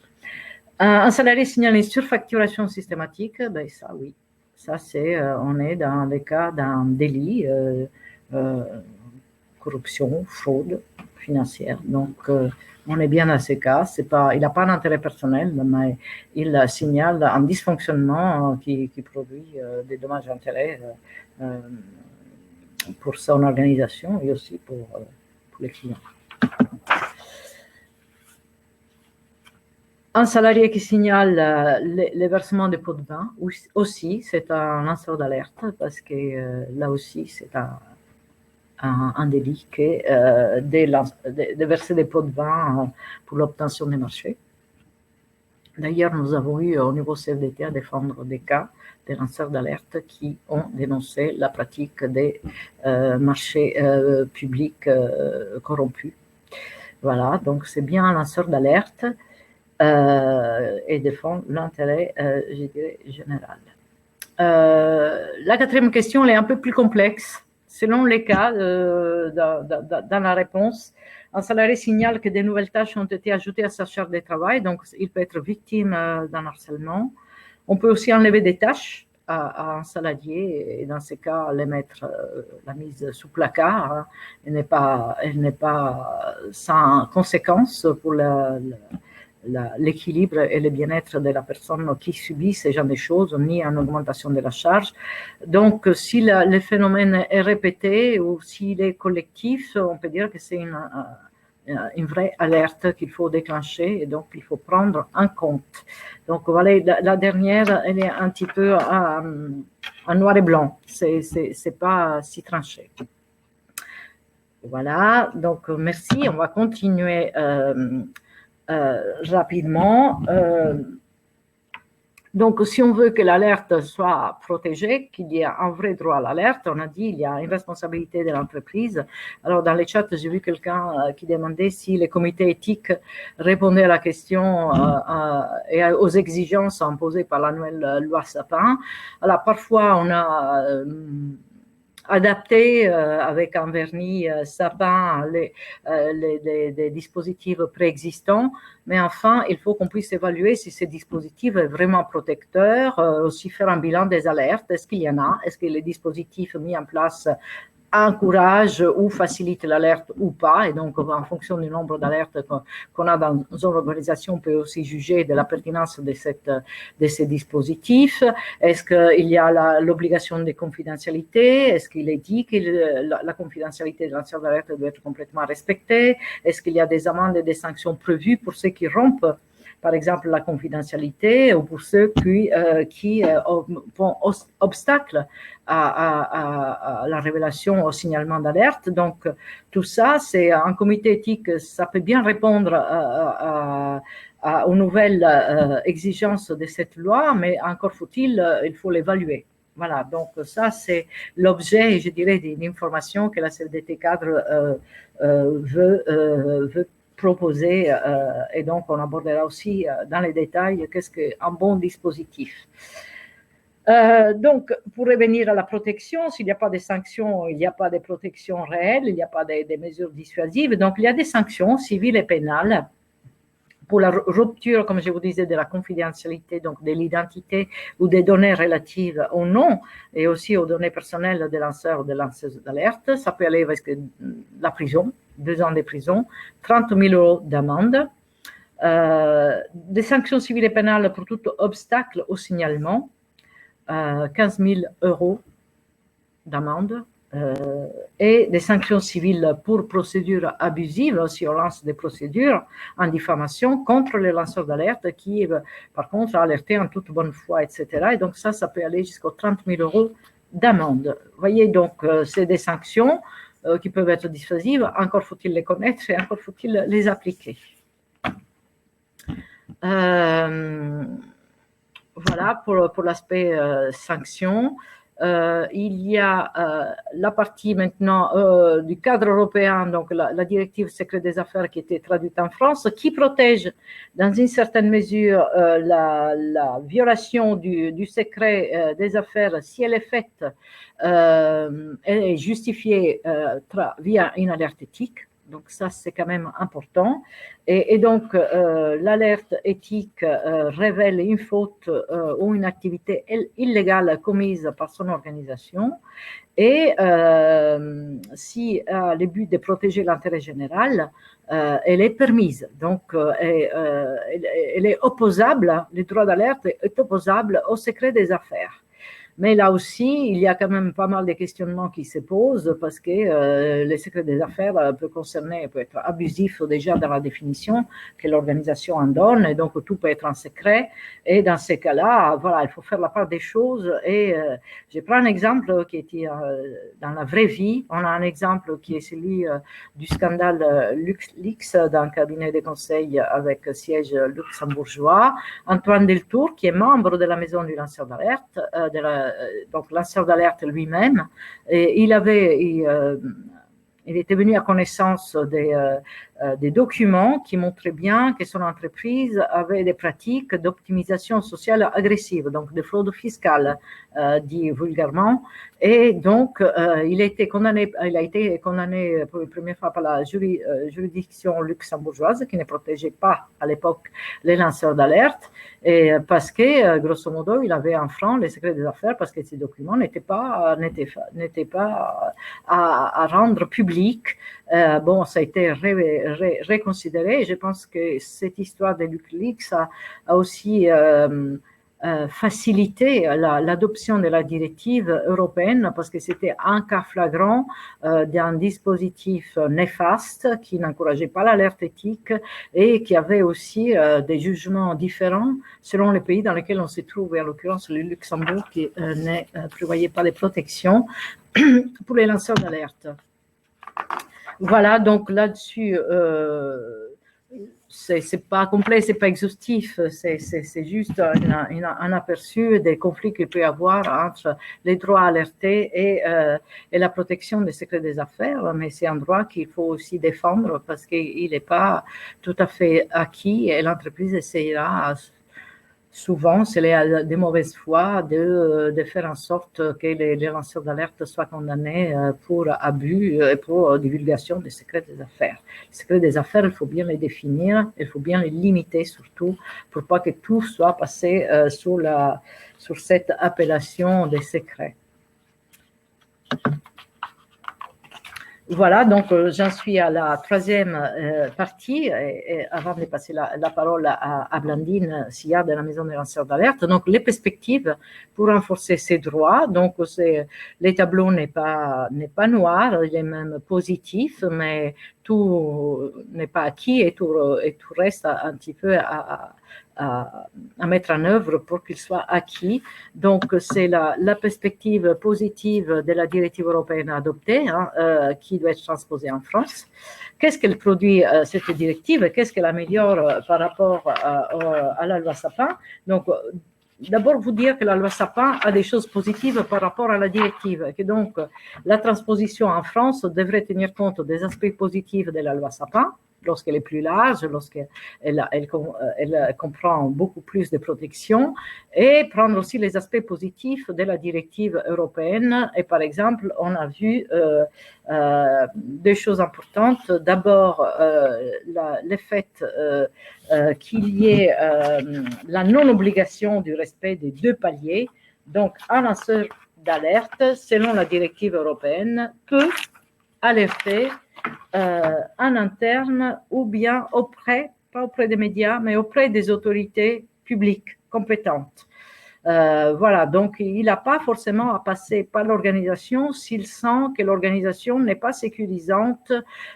Un salarié signale une surfacturation systématique, ben ça oui. Ça, on est dans le cas d'un délit, corruption, fraude financière. Donc, on est bien dans ce cas. Il n'a pas d'intérêt personnel, mais il signale un dysfonctionnement qui produit des dommages et intérêts pour son organisation et aussi pour les clients. Un salarié qui signale les versements de pots de vin, aussi, c'est un lanceur d'alerte parce que là aussi, c'est un délit de verser des pots de vin pour l'obtention des marchés. D'ailleurs, nous avons eu au niveau CFDT à défendre des cas de lanceurs d'alerte qui ont dénoncé la pratique des marchés publics corrompus. Voilà, donc c'est bien un lanceur d'alerte. Et défend l'intérêt, je dirais, général. La quatrième question, elle est un peu plus complexe. Selon les cas, dans la réponse, un salarié signale que des nouvelles tâches ont été ajoutées à sa charge de travail, donc il peut être victime d'un harcèlement. On peut aussi enlever des tâches à un salarié et dans ces cas, les mettre la mise sous placard. Hein, elle n'est pas sans conséquence pour l'équilibre et le bien-être de la personne qui subit ce genre de choses, ni une augmentation de la charge. Donc, si le phénomène est répété ou s'il est collectif, on peut dire que c'est une vraie alerte qu'il faut déclencher et donc il faut prendre en compte. Donc voilà, la dernière, elle est un petit peu en noir et blanc, c'est pas si tranché. Voilà, donc merci, on va continuer rapidement. Donc, si on veut que l'alerte soit protégée, qu'il y ait un vrai droit à l'alerte, on a dit il y a une responsabilité de l'entreprise. Alors, dans les chats, j'ai vu quelqu'un qui demandait si les comités éthiques répondaient à la question et aux exigences imposées par la nouvelle loi Sapin. Alors, parfois, on a adapté avec un vernis sapin les dispositifs préexistants, mais enfin, il faut qu'on puisse évaluer si ces dispositifs est vraiment protecteur, aussi faire un bilan des alertes, est-ce qu'il y en a, est-ce que les dispositifs mis en place encourage ou facilite l'alerte ou pas, et donc en fonction du nombre d'alertes qu'on a dans une organisation, on peut aussi juger de la pertinence de ces dispositifs. Est-ce qu'il y a l'obligation de confidentialité? Est-ce qu'il est dit que la confidentialité de lanceur d'alerte doit être complètement respectée? Est-ce qu'il y a des amendes et des sanctions prévues pour ceux qui rompent par exemple la confidentialité ou pour ceux qui font obstacle à la révélation, au signalement d'alerte. Donc, tout ça, c'est un comité éthique, ça peut bien répondre aux nouvelles exigences de cette loi, mais encore faut-il, il faut l'évaluer. Voilà, donc ça, c'est l'objet, je dirais, d'une information que la CFDT cadre veut proposer, et donc on abordera aussi dans les détails qu'est-ce qu'un bon dispositif. Donc, pour revenir à la protection, s'il n'y a pas de sanctions, il n'y a pas de protection réelle, il n'y a pas de mesures dissuasives. Donc, il y a des sanctions civiles et pénales pour la rupture, comme je vous disais, de la confidentialité, donc de l'identité ou des données relatives au nom et aussi aux données personnelles des lanceurs ou des lanceuses d'alerte. Ça peut aller avec la prison, 2 ans de prison, 30 000 € d'amende, des sanctions civiles et pénales pour tout obstacle au signalement, 15 000 € d'amende, et des sanctions civiles pour procédures abusives, si on lance des procédures en diffamation contre les lanceurs d'alerte qui, par contre, a alerté en toute bonne foi, etc. Et donc ça peut aller jusqu'aux 30 000 € d'amende. Vous voyez, donc, c'est des sanctions qui peuvent être dissuasives. Encore faut-il les connaître et encore faut-il les appliquer. Voilà pour l'aspect sanctions. Il y a la partie maintenant du cadre européen, donc la directive secret des affaires qui était traduite en France, qui protège dans une certaine mesure la violation du secret des affaires si elle est faite et justifiée via une alerte éthique. Donc ça, c'est quand même important. Et donc, l'alerte éthique révèle une faute ou une activité illégale commise par son organisation. Et si le but de protéger l'intérêt général, elle est permise. Donc, elle est opposable, le droit d'alerte est opposable au secret des affaires. Mais là aussi, il y a quand même pas mal de questionnements qui se posent parce que le secret des affaires peut être abusif déjà dans la définition que l'organisation en donne, et donc tout peut être en secret. Et dans ces cas-là, voilà, il faut faire la part des choses. Et je prends un exemple qui était dans la vraie vie. On a un exemple qui est celui du scandale LuxLeaks d'un cabinet de conseil avec siège luxembourgeois. Antoine Deltour, qui est membre de la maison du lanceur d'alerte, donc lanceur d'alerte lui-même, et il était venu à connaissance des documents qui montraient bien que son entreprise avait des pratiques d'optimisation sociale agressive, donc de fraude fiscale, dit vulgairement, Et donc, il a été condamné pour la première fois par la juridiction luxembourgeoise, qui ne protégeait pas à l'époque les lanceurs d'alerte, et parce que, grosso modo, il avait enfreint les secrets des affaires parce que ces documents n'étaient pas à rendre publics. Bon, ça a été reconsidéré. Je pense que cette histoire de LuxLeaks a aussi faciliter l'adoption de la directive européenne parce que c'était un cas flagrant d'un dispositif néfaste qui n'encourageait pas l'alerte éthique et qui avait aussi des jugements différents selon les pays dans lesquels on se trouve, et en l'occurrence le Luxembourg qui ne prévoyait pas les protections pour les lanceurs d'alerte. Voilà, donc là-dessus, c'est pas complet, c'est pas exhaustif, c'est juste un aperçu des conflits qu'il peut y avoir entre les droits alertés et la protection des secrets des affaires, mais c'est un droit qu'il faut aussi défendre parce qu'il n'est pas tout à fait acquis et l'entreprise essayera souvent, c'est de mauvaise foi de faire en sorte que les lanceurs d'alerte soient condamnés pour abus et pour divulgation des secrets des affaires. Les secrets des affaires, il faut bien les définir, il faut bien les limiter surtout pour pas que tout soit passé sur cette appellation des secrets. Voilà, donc j'en suis à la troisième partie, et avant de passer la parole à Blandine Sillard de la Maison des lanceurs d'alerte. Donc, les perspectives pour renforcer ces droits. Donc, les tableaux n'est pas noir, il est même positif, mais tout n'est pas acquis et tout reste un petit peu à mettre en œuvre pour qu'il soit acquis. Donc, c'est la perspective positive de la directive européenne adoptée, qui doit être transposée en France. Qu'est-ce qu'elle produit, cette directive? Qu'est-ce qu'elle améliore par rapport à la loi Sapin? Donc, d'abord, vous dire que la loi Sapin a des choses positives par rapport à la directive, et que donc la transposition en France devrait tenir compte des aspects positifs de la loi Sapin, lorsqu'elle est plus large, lorsqu'elle comprend beaucoup plus de protection, et prendre aussi les aspects positifs de la directive européenne. Et par exemple, on a vu deux choses importantes. D'abord, le fait qu'il y ait la non-obligation du respect des deux paliers. Donc, un lanceur d'alerte, selon la directive européenne, peut alerter en interne ou bien pas auprès des médias, mais auprès des autorités publiques compétentes. Voilà, donc il n'a pas forcément à passer par l'organisation s'il sent que l'organisation n'est pas sécurisante,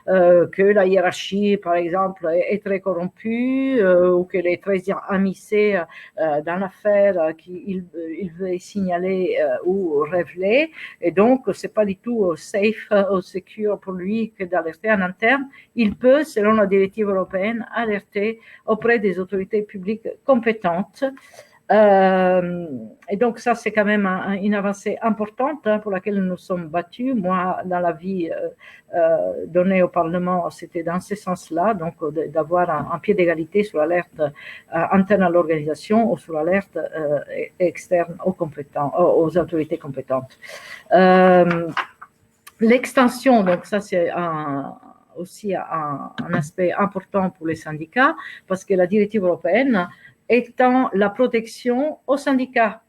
que la hiérarchie, par exemple, est très corrompue ou qu'elle est très amicée dans l'affaire qu'il veut signaler ou révéler. Et donc, ce n'est pas du tout safe ou secure pour lui que d'alerter en interne. Il peut, selon la directive européenne, alerter auprès des autorités publiques compétentes. Et donc ça, c'est quand même une avancée importante pour laquelle nous nous sommes battus. Moi, dans la vie donnée au Parlement, c'était dans ce sens-là, donc d'avoir un pied d'égalité sur l'alerte interne à l'organisation ou sur l'alerte externe aux autorités compétentes. L'extension, donc ça c'est aussi un aspect important pour les syndicats, parce que la directive européenne étend la protection aux syndicats,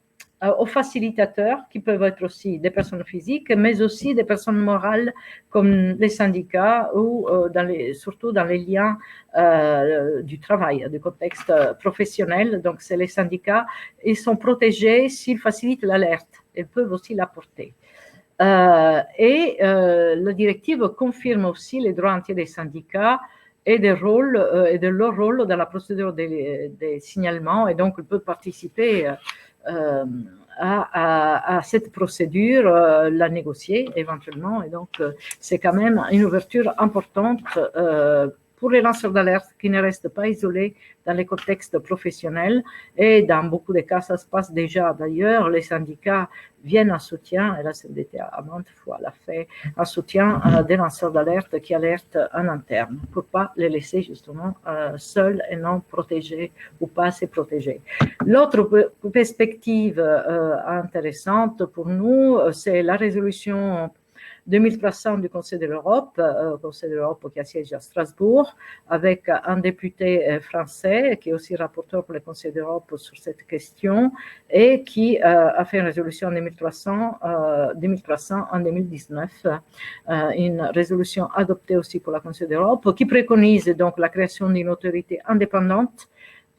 aux facilitateurs, qui peuvent être aussi des personnes physiques, mais aussi des personnes morales comme les syndicats ou surtout dans les liens du travail, du contexte professionnel. Donc, c'est les syndicats, ils sont protégés s'ils facilitent l'alerte. Ils peuvent aussi l'apporter. La directive confirme aussi les droits entiers des syndicats et de leur rôle dans la procédure des signalements, et donc ils peuvent participer à cette procédure, la négocier éventuellement, et donc c'est quand même une ouverture importante pour les lanceurs d'alerte qui ne restent pas isolés dans les contextes professionnels. Et dans beaucoup de cas, ça se passe déjà. D'ailleurs, les syndicats viennent en soutien, et la CFDT à maintes fois l'a fait, en soutien des lanceurs d'alerte qui alertent en interne, pour ne pas les laisser justement seuls et non protégés ou pas assez protégés. L'autre perspective intéressante pour nous, c'est la résolution 2300 du Conseil de l'Europe, qui a siège à Strasbourg, avec un député français qui est aussi rapporteur pour le Conseil de l'Europe sur cette question et qui a fait une résolution en 2300 en 2019, une résolution adoptée aussi pour le Conseil de l'Europe qui préconise donc la création d'une autorité indépendante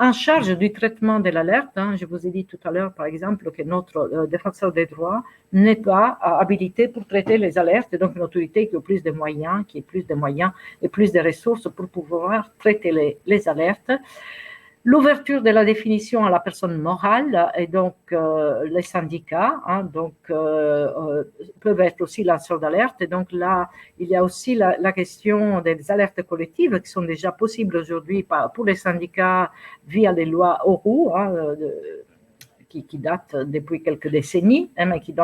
en charge du traitement de l'alerte. Je vous ai dit tout à l'heure, par exemple, que notre défenseur des droits n'est pas habilité pour traiter les alertes, et donc une autorité qui a plus de moyens, et plus de ressources pour pouvoir traiter les alertes. L'ouverture de la définition à la personne morale et donc les syndicats peuvent être aussi lanceurs d'alerte. Et donc là, il y a aussi la question des alertes collectives qui sont déjà possibles aujourd'hui pour les syndicats via les lois Auroux, qui datent depuis quelques décennies, mais qui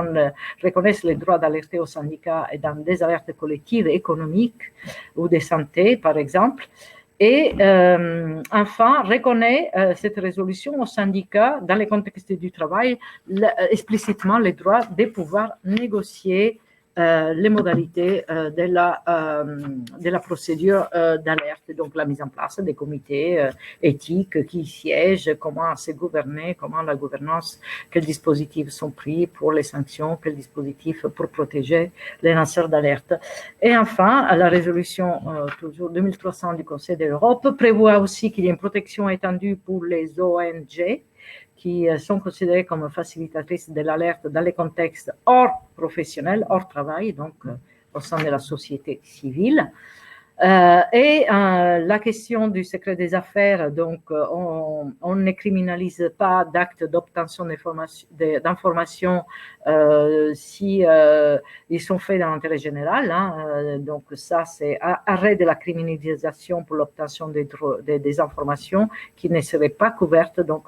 reconnaissent les droits d'alerter aux syndicats et dans des alertes collectives économiques ou de santé, par exemple. Et enfin, reconnaît cette résolution aux syndicats, dans le contexte du travail, explicitement le droit de pouvoir négocier les modalités de la procédure d'alerte, donc la mise en place des comités éthiques qui siègent, comment c'est gouverné, comment la gouvernance, quels dispositifs sont pris pour les sanctions, quels dispositifs pour protéger les lanceurs d'alerte. Et enfin, la résolution toujours 2300 du Conseil de l'Europe prévoit aussi qu'il y ait une protection étendue pour les ONG qui sont considérées comme facilitatrices de l'alerte dans les contextes hors professionnels, hors travail, donc au sein de la société civile. La question du secret des affaires, donc on ne criminalise pas d'actes d'obtention d'informations si ils sont faits dans l'intérêt général. Donc ça, c'est arrêt de la criminalisation pour l'obtention des informations qui ne seraient pas couvertes donc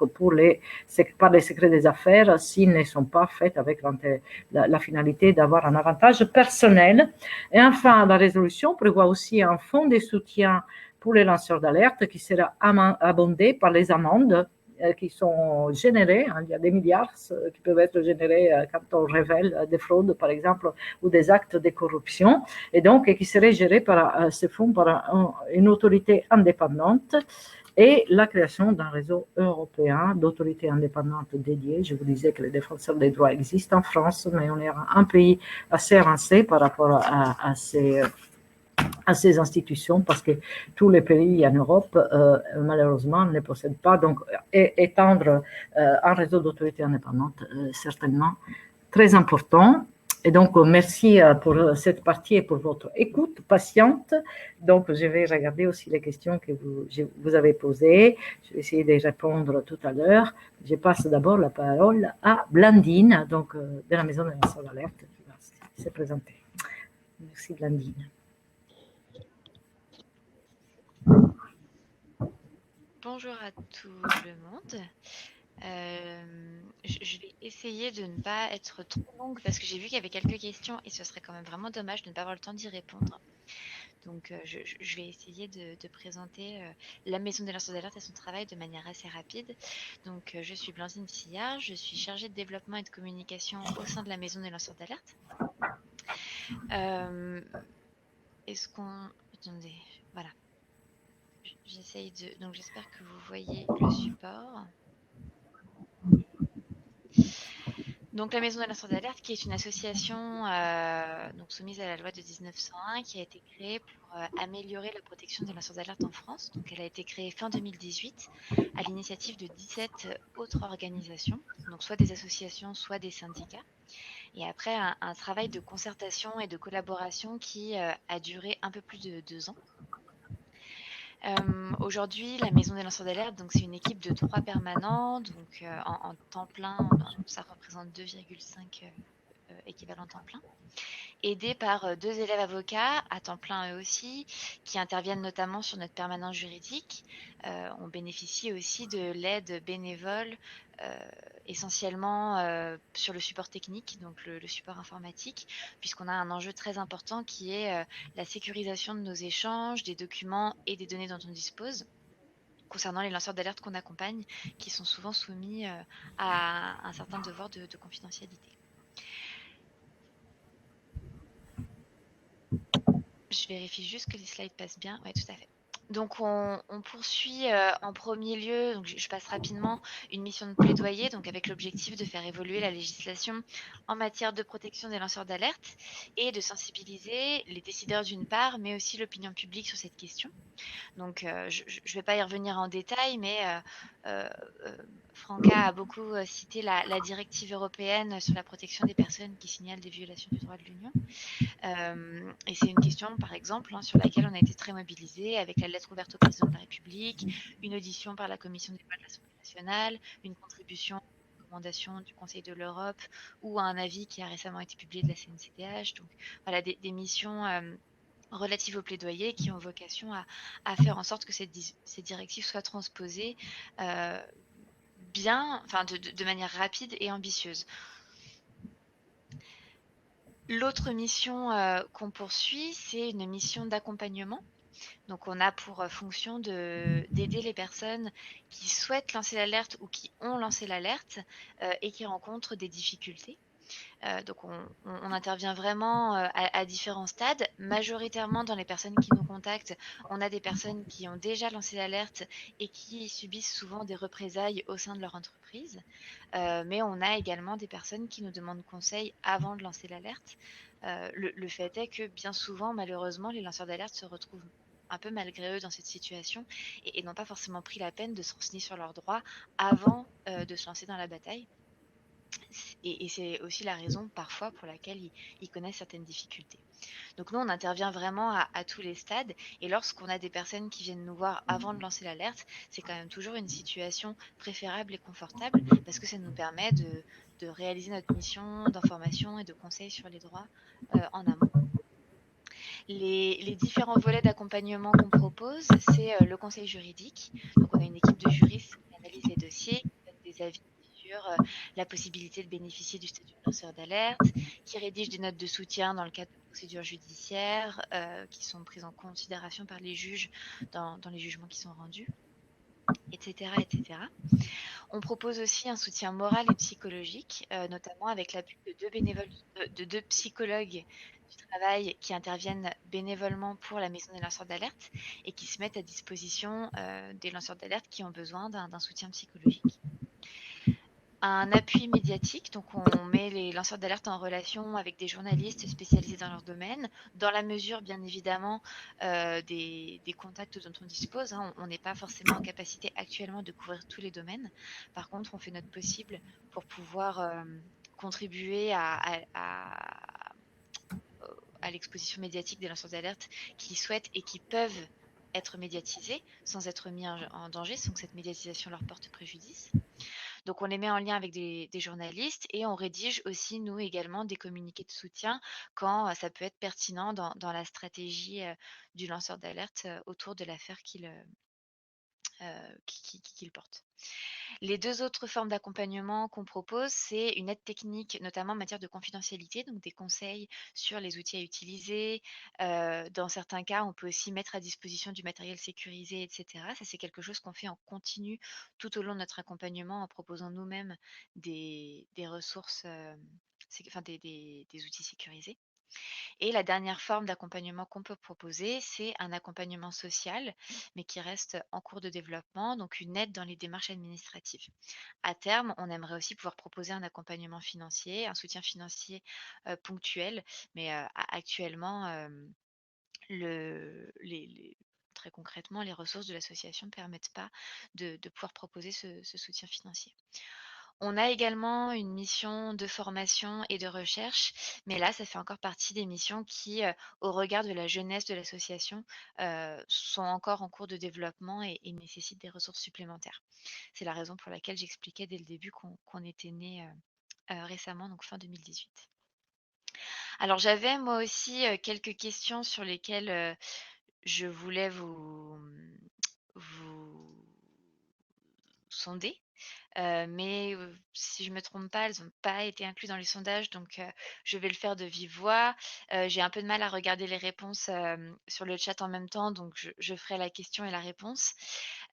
par les secrets des affaires s'ils ne sont pas faits avec la finalité d'avoir un avantage personnel. Et enfin, la résolution prévoit aussi un fonds de soutien pour les lanceurs d'alerte qui sera abondé par les amendes qui sont générées. Il y a des milliards qui peuvent être générés quand on révèle des fraudes, par exemple, ou des actes de corruption, et donc qui seraient gérés par ce fonds par une autorité indépendante et la création d'un réseau européen d'autorités indépendantes dédiées. Je vous disais que les défenseurs des droits existent en France, mais on est un pays assez avancé par rapport à ces institutions, parce que tous les pays en Europe, malheureusement, ne possèdent pas. Donc, étendre un réseau d'autorités indépendantes, certainement très important. Et donc, merci pour cette partie et pour votre écoute patiente. Donc, je vais regarder aussi les questions que vous avez posées. Je vais essayer de répondre tout à l'heure. Je passe d'abord la parole à Blandine, donc de la Maison des lanceurs d'alerte, qui va se présenter. Merci, Blandine. Bonjour à tout le monde. Je vais essayer de ne pas être trop longue parce que j'ai vu qu'il y avait quelques questions et ce serait quand même vraiment dommage de ne pas avoir le temps d'y répondre. Donc, je vais essayer de présenter la Maison des lanceurs d'alerte et son travail de manière assez rapide. Donc, je suis Blandine Sillard, je suis chargée de développement et de communication au sein de la Maison des lanceurs d'alerte. Est-ce qu'on... Attendez, voilà. J'essaye de... Donc, j'espère que vous voyez le support. Donc, la Maison des lanceurs d'alerte, qui est une association donc soumise à la loi de 1901, qui a été créée pour améliorer la protection des lanceurs d'alerte en France. Donc, elle a été créée fin 2018 à l'initiative de 17 autres organisations, donc soit des associations, soit des syndicats. Et après, un travail de concertation et de collaboration qui a duré un peu plus de 2 ans. Aujourd'hui, la Maison des lanceurs d'alerte, donc c'est une équipe de 3 permanents, donc en temps plein, ça représente 2,5 équivalent temps plein, aidés par 2 élèves avocats à temps plein eux aussi, qui interviennent notamment sur notre permanence juridique. On bénéficie aussi de l'aide bénévole, essentiellement, sur le support technique, donc le support informatique, puisqu'on a un enjeu très important qui est, la sécurisation de nos échanges, des documents et des données dont on dispose, concernant les lanceurs d'alerte qu'on accompagne, qui sont souvent soumis, à un certain devoir de confidentialité. Je vérifie juste que les slides passent bien. Oui, tout à fait. Donc on poursuit en premier lieu, donc je passe rapidement, une mission de plaidoyer, donc avec l'objectif de faire évoluer la législation en matière de protection des lanceurs d'alerte et de sensibiliser les décideurs d'une part, mais aussi l'opinion publique sur cette question. Donc, je ne vais pas y revenir en détail, mais Franca a beaucoup cité la directive européenne sur la protection des personnes qui signalent des violations du droit de l'Union. Et c'est une question, par exemple, sur laquelle on a été très mobilisés avec la lettre ouverte au président de la République, une audition par la commission des lois de l'Assemblée nationale, une contribution aux recommandations du Conseil de l'Europe ou un avis qui a récemment été publié de la CNCDH. Donc, voilà, des missions relatives au plaidoyer qui ont vocation à faire en sorte que ces directives soient transposées bien, enfin de manière rapide et ambitieuse. L'autre mission qu'on poursuit, c'est une mission d'accompagnement. Donc on a pour fonction d'aider les personnes qui souhaitent lancer l'alerte ou qui ont lancé l'alerte et qui rencontrent des difficultés. Donc on intervient vraiment à différents stades. Majoritairement dans les personnes qui nous contactent, on a des personnes qui ont déjà lancé l'alerte et qui subissent souvent des représailles au sein de leur entreprise. Mais on a également des personnes qui nous demandent conseil avant de lancer l'alerte. Le fait est que bien souvent, malheureusement, les lanceurs d'alerte se retrouvent un peu malgré eux dans cette situation et n'ont pas forcément pris la peine de se renseigner sur leurs droits avant de se lancer dans la bataille. Et c'est aussi la raison parfois pour laquelle ils connaissent certaines difficultés. Donc nous, on intervient vraiment à tous les stades. Et lorsqu'on a des personnes qui viennent nous voir avant de lancer l'alerte, c'est quand même toujours une situation préférable et confortable parce que ça nous permet de réaliser notre mission d'information et de conseil sur les droits en amont. Les différents volets d'accompagnement qu'on propose, c'est le conseil juridique. Donc on a une équipe de juristes qui analyse les dossiers, qui donne des avis sur la possibilité de bénéficier du statut de lanceur d'alerte, qui rédige des notes de soutien dans le cadre de procédures judiciaires qui sont prises en considération par les juges dans les jugements qui sont rendus, etc., etc. On propose aussi un soutien moral et psychologique, notamment avec l'appui de deux bénévoles, de deux psychologues du travail qui interviennent bénévolement pour la maison des lanceurs d'alerte et qui se mettent à disposition des lanceurs d'alerte qui ont besoin d'un soutien psychologique. Un appui médiatique, donc on met les lanceurs d'alerte en relation avec des journalistes spécialisés dans leur domaine, dans la mesure bien évidemment des contacts dont on dispose. On n'est pas forcément en capacité actuellement de couvrir tous les domaines. Par contre, on fait notre possible pour pouvoir contribuer à l'exposition médiatique des lanceurs d'alerte qui souhaitent et qui peuvent être médiatisés sans être mis en danger, sans que cette médiatisation leur porte préjudice. Donc, on les met en lien avec des journalistes et on rédige aussi, nous également, des communiqués de soutien quand ça peut être pertinent dans la stratégie du lanceur d'alerte autour de l'affaire qu'il porte. Les deux autres formes d'accompagnement qu'on propose, c'est une aide technique, notamment en matière de confidentialité, donc des conseils sur les outils à utiliser. Dans certains cas, on peut aussi mettre à disposition du matériel sécurisé, etc. Ça, c'est quelque chose qu'on fait en continu tout au long de notre accompagnement en proposant nous-mêmes des ressources, enfin des outils sécurisés. Et la dernière forme d'accompagnement qu'on peut proposer, c'est un accompagnement social, mais qui reste en cours de développement, donc une aide dans les démarches administratives. À terme, on aimerait aussi pouvoir proposer un accompagnement financier, un soutien financier ponctuel, mais actuellement, très concrètement, les ressources de l'association ne permettent pas de pouvoir proposer ce soutien financier. On a également une mission de formation et de recherche, mais là, ça fait encore partie des missions qui, au regard de la jeunesse de l'association, sont encore en cours de développement et nécessitent des ressources supplémentaires. C'est la raison pour laquelle j'expliquais dès le début qu'on était né récemment, donc fin 2018. Alors j'avais moi aussi, quelques questions sur lesquelles, je voulais vous sonder. Mais si je me trompe pas, elles ont pas été incluses dans les sondages, donc je vais le faire de vive voix. J'ai un peu de mal à regarder les réponses, sur le chat en même temps, donc je ferai la question et la réponse.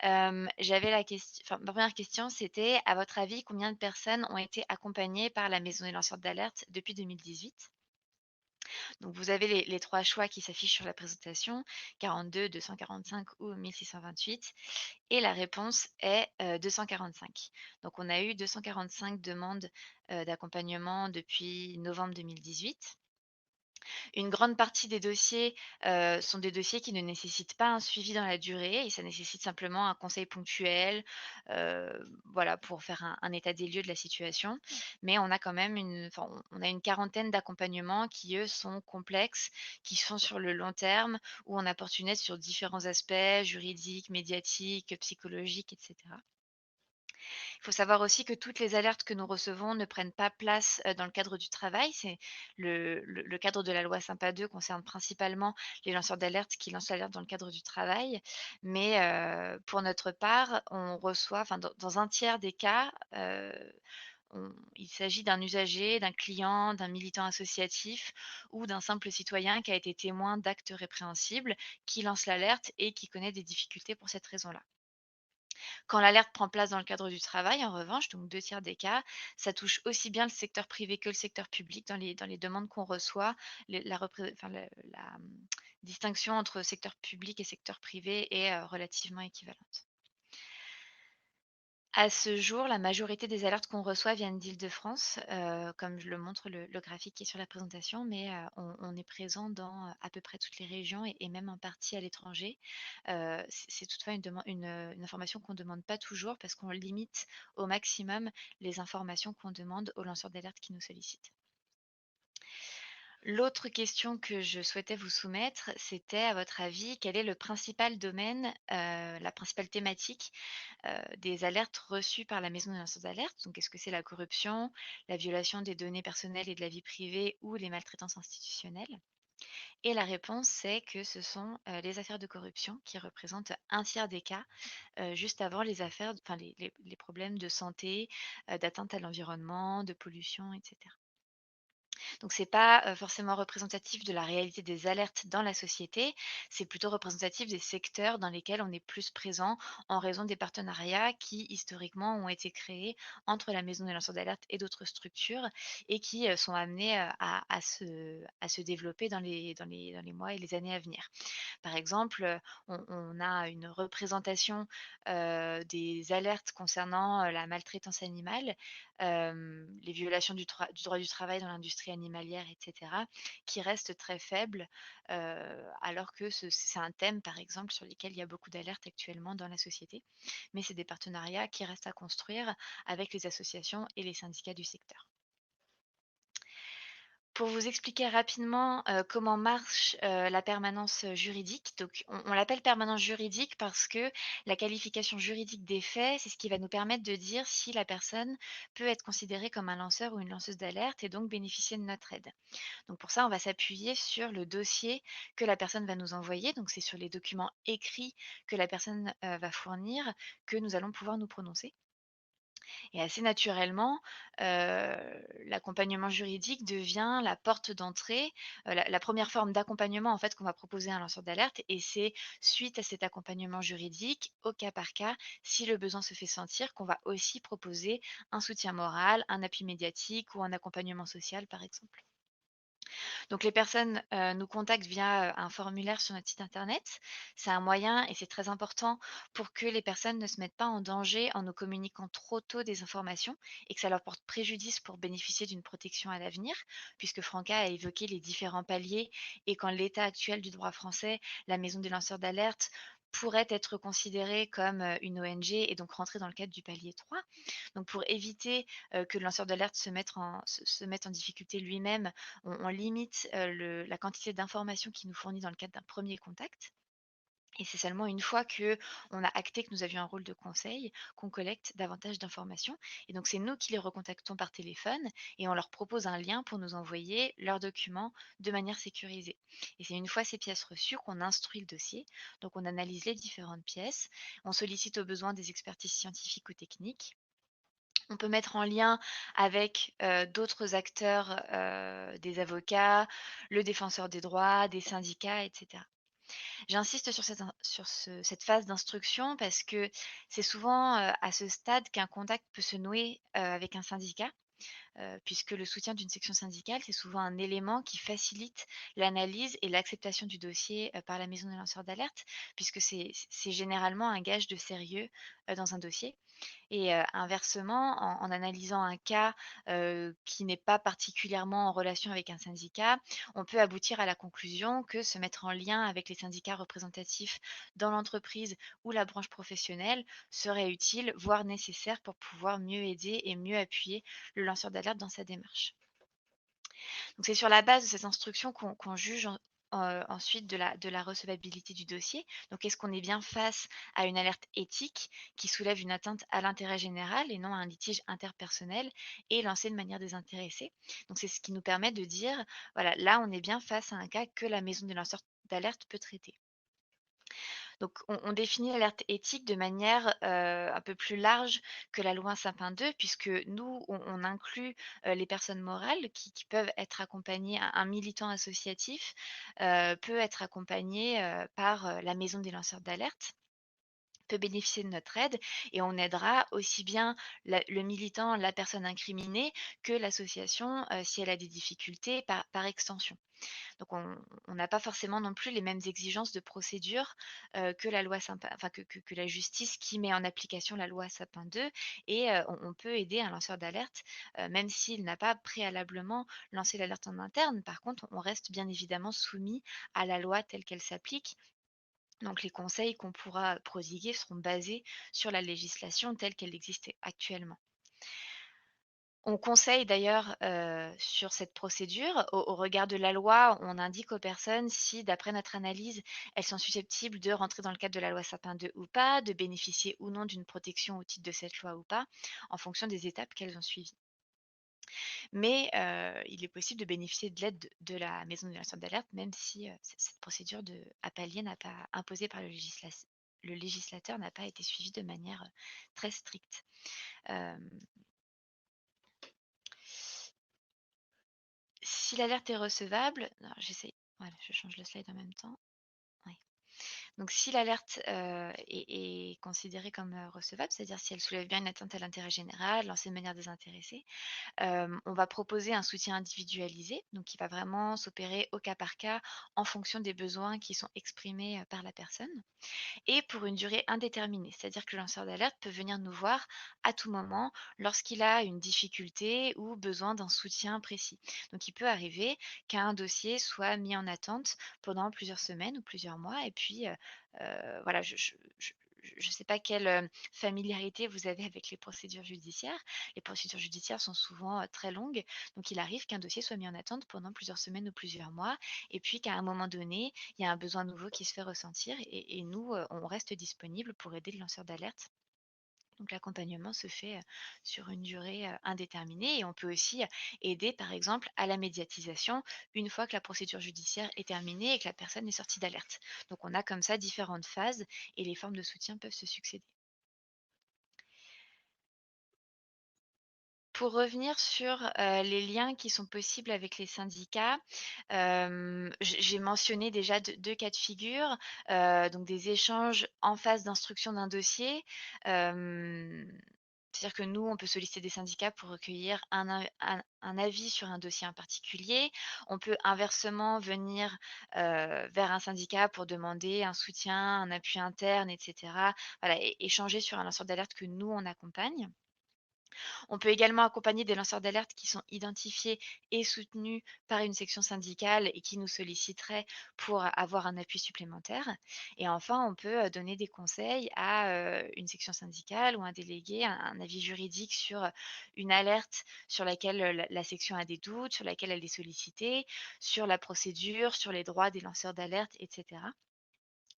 J'avais la question, enfin, ma première question, c'était: à votre avis, combien de personnes ont été accompagnées par la maison des lanceurs d'alerte depuis 2018? Donc vous avez les 3 choix qui s'affichent sur la présentation: 42, 245 ou 1628, et la réponse est, 245. Donc on a eu 245 demandes, d'accompagnement depuis novembre 2018. Une grande partie des dossiers, sont des dossiers qui ne nécessitent pas un suivi dans la durée et ça nécessite simplement un conseil ponctuel, voilà, pour faire un état des lieux de la situation. Mais on a quand même on a une quarantaine d'accompagnements qui, eux, sont complexes, qui sont sur le long terme, où on apporte une aide sur différents aspects juridiques, médiatiques, psychologiques, et cetera. Il faut savoir aussi que toutes les alertes que nous recevons ne prennent pas place, dans le cadre du travail. C'est le cadre de la loi Sympa 2 concerne principalement les lanceurs d'alerte qui lancent l'alerte dans le cadre du travail. Mais, pour notre part, on reçoit, enfin dans un tiers des cas, il s'agit d'un usager, d'un client, d'un militant associatif ou d'un simple citoyen qui a été témoin d'actes répréhensibles, qui lance l'alerte et qui connaît des difficultés pour cette raison-là. Quand l'alerte prend place dans le cadre du travail, en revanche, donc 2 tiers des cas, ça touche aussi bien le secteur privé que le secteur public dans les demandes qu'on reçoit. Les la repré enfin distinction entre secteur public et secteur privé est, relativement équivalente. À ce jour, la majorité des alertes qu'on reçoit viennent d'Île-de-France, comme je le montre le graphique qui est sur la présentation, mais on est présent dans, à peu près toutes les régions et même en partie à l'étranger. C'est toutefois une information qu'on ne demande pas toujours parce qu'on limite au maximum les informations qu'on demande aux lanceurs d'alerte qui nous sollicitent. L'autre question que je souhaitais vous soumettre, c'était à votre avis, quel est le principal domaine, la principale thématique, des alertes reçues par la maison des lanceurs d'alerte? Donc est-ce que c'est la corruption, la violation des données personnelles et de la vie privée ou les maltraitances institutionnelles? Et la réponse, c'est que ce sont, les affaires de corruption qui représentent un tiers des cas, juste avant les affaires, enfin les problèmes de santé, d'atteinte à l'environnement, de pollution, et cetera. Donc c'est pas, forcément représentatif de la réalité des alertes dans la société, c'est plutôt représentatif des secteurs dans lesquels on est plus présent en raison des partenariats qui, historiquement, ont été créés entre la maison des lanceurs d'alerte et d'autres structures et qui, sont amenés, à se développer dans les mois et les années à venir. Par exemple, on a une représentation, des alertes concernant, la maltraitance animale, les violations du droit du travail dans l'industrie animalière, et cetera, qui restent très faibles, alors que c'est un thème, par exemple, sur lequel il y a beaucoup d'alertes actuellement dans la société. Mais c'est des partenariats qui restent à construire avec les associations et les syndicats du secteur. Pour vous expliquer rapidement, comment marche, la permanence, juridique, donc on l'appelle permanence juridique parce que la qualification juridique des faits, c'est ce qui va nous permettre de dire si la personne peut être considérée comme un lanceur ou une lanceuse d'alerte et donc bénéficier de notre aide. Donc pour ça, on va s'appuyer sur le dossier que la personne va nous envoyer, donc c'est sur les documents écrits que la personne, va fournir que nous allons pouvoir nous prononcer. Et assez naturellement, l'accompagnement juridique devient la porte d'entrée, la 1re forme d'accompagnement en fait qu'on va proposer à un lanceur d'alerte et c'est suite à cet accompagnement juridique, au cas par cas, si le besoin se fait sentir, qu'on va aussi proposer un soutien moral, un appui médiatique ou un accompagnement social, par exemple. Donc les personnes, nous contactent via, un formulaire sur notre site internet. C'est un moyen et c'est très important pour que les personnes ne se mettent pas en danger en nous communiquant trop tôt des informations et que ça leur porte préjudice pour bénéficier d'une protection à l'avenir. Puisque Franca a évoqué les différents paliers et qu'en l'état actuel du droit français, la maison des lanceurs d'alerte pourrait être considérée comme, une ONG et donc rentrer dans le cadre du palier 3. Donc pour éviter, que le lanceur d'alerte se mette en difficulté lui-même, on limite, la quantité d'informations qu'il nous fournit dans le cadre d'un premier contact. Et c'est seulement une fois que on a acté que nous avions un rôle de conseil, qu'on collecte davantage d'informations. Et donc c'est nous qui les recontactons par téléphone et on leur propose un lien pour nous envoyer leurs documents de manière sécurisée. Et c'est une fois ces pièces reçues qu'on instruit le dossier. Donc on analyse les différentes pièces, on sollicite au besoin des expertises scientifiques ou techniques. On peut mettre en lien avec, d'autres acteurs, des avocats, le défenseur des droits, des syndicats, et cetera. J'insiste sur cette phase d'instruction parce que c'est souvent, à ce stade qu'un contact peut se nouer, avec un syndicat, puisque le soutien d'une section syndicale, c'est souvent un élément qui facilite l'analyse et l'acceptation du dossier, par la maison des lanceurs d'alerte, puisque c'est généralement un gage de sérieux, dans un dossier. Et inversement, en analysant un cas, qui n'est pas particulièrement en relation avec un syndicat, on peut aboutir à la conclusion que se mettre en lien avec les syndicats représentatifs dans l'entreprise ou la branche professionnelle serait utile, voire nécessaire pour pouvoir mieux aider et mieux appuyer le lanceur d'alerte dans sa démarche. Donc c'est sur la base de cette instruction qu'on juge ensuite de la recevabilité du dossier. Donc est-ce qu'on est bien face à une alerte éthique qui soulève une atteinte à l'intérêt général et non à un litige interpersonnel et lancé de manière désintéressée? Donc c'est ce qui nous permet de dire, voilà, là on est bien face à un cas que la maison des lanceurs d'alerte peut traiter. Donc on définit l'alerte éthique de manière, un peu plus large que la loi Sapin 2 puisque nous, on inclut, les personnes morales qui peuvent être accompagnées. Un militant associatif, peut être accompagné, par, la maison des lanceurs d'alerte, peut bénéficier de notre aide et on aidera aussi bien le militant, la personne incriminée que l'association, si elle a des difficultés par extension. Donc on n'a pas forcément non plus les mêmes exigences de procédure, que la loi Sapin enfin que la justice qui met en application la loi Sapin 2 et on peut aider un lanceur d'alerte, même s'il n'a pas préalablement lancé l'alerte en interne. Par contre, on reste bien évidemment soumis à la loi telle qu'elle s'applique. Donc les conseils qu'on pourra prodiguer seront basés sur la législation telle qu'elle existe actuellement. On conseille d'ailleurs, sur cette procédure, au regard de la loi, on indique aux personnes si, d'après notre analyse, elles sont susceptibles de rentrer dans le cadre de la loi Sapin 2 ou pas, de bénéficier ou non d'une protection au titre de cette loi ou pas, en fonction des étapes qu'elles ont suivies. Mais, il est possible de bénéficier de l'aide de la maison de lanceur d'alerte, même si, cette procédure à palier n'a pas imposée par le législateur n'a pas été suivie de manière, très stricte. Hem Si l'alerte est recevable, alors j'essaie voilà, je change le slide en même temps. Oui. Donc si l'alerte, est considérée comme, recevable, c'est-à-dire si elle soulève bien une atteinte à l'intérêt général, lancée de manière désintéressée, on va proposer un soutien individualisé, donc qui va vraiment s'opérer au cas par cas, en fonction des besoins qui sont exprimés, par la personne. Et pour une durée indéterminée. C'est-à-dire que le lanceur d'alerte peut venir nous voir à tout moment lorsqu'il a une difficulté ou besoin d'un soutien précis. Donc il peut arriver qu'un dossier soit mis en attente pendant plusieurs semaines ou plusieurs mois et puis, voilà, je ne sais pas quelle, familiarité vous avez avec les procédures judiciaires. Les procédures judiciaires sont souvent, très longues, donc il arrive qu'un dossier soit mis en attente pendant plusieurs semaines ou plusieurs mois et puis qu'à un moment donné, il y a un besoin nouveau qui se fait ressentir et nous, on reste disponible pour aider le lanceur d'alerte. Donc l'accompagnement se fait, sur une durée, indéterminée et on peut aussi, aider par exemple à la médiatisation une fois que la procédure judiciaire est terminée et que la personne est sortie d'alerte. Donc on a comme ça différentes phases et les formes de soutien peuvent se succéder. Pour revenir sur, les liens qui sont possibles avec les syndicats, j'ai mentionné déjà deux cas de figure, donc des échanges en phase d'instruction d'un dossier. C'est-à-dire que nous, on peut solliciter des syndicats pour recueillir un avis sur un dossier en particulier. On peut inversement venir, vers un syndicat pour demander un soutien, un appui interne et cetera. Voilà, échanger sur un lanceur d'alerte que nous, on accompagne. On peut également accompagner des lanceurs d'alerte qui sont identifiés et soutenus par une section syndicale et qui nous solliciteraient pour avoir un appui supplémentaire. Et enfin, on peut donner des conseils à une section syndicale ou un délégué, un avis juridique sur une alerte sur laquelle la section a des doutes, sur laquelle elle est sollicitée, sur la procédure, sur les droits des lanceurs d'alerte, etc.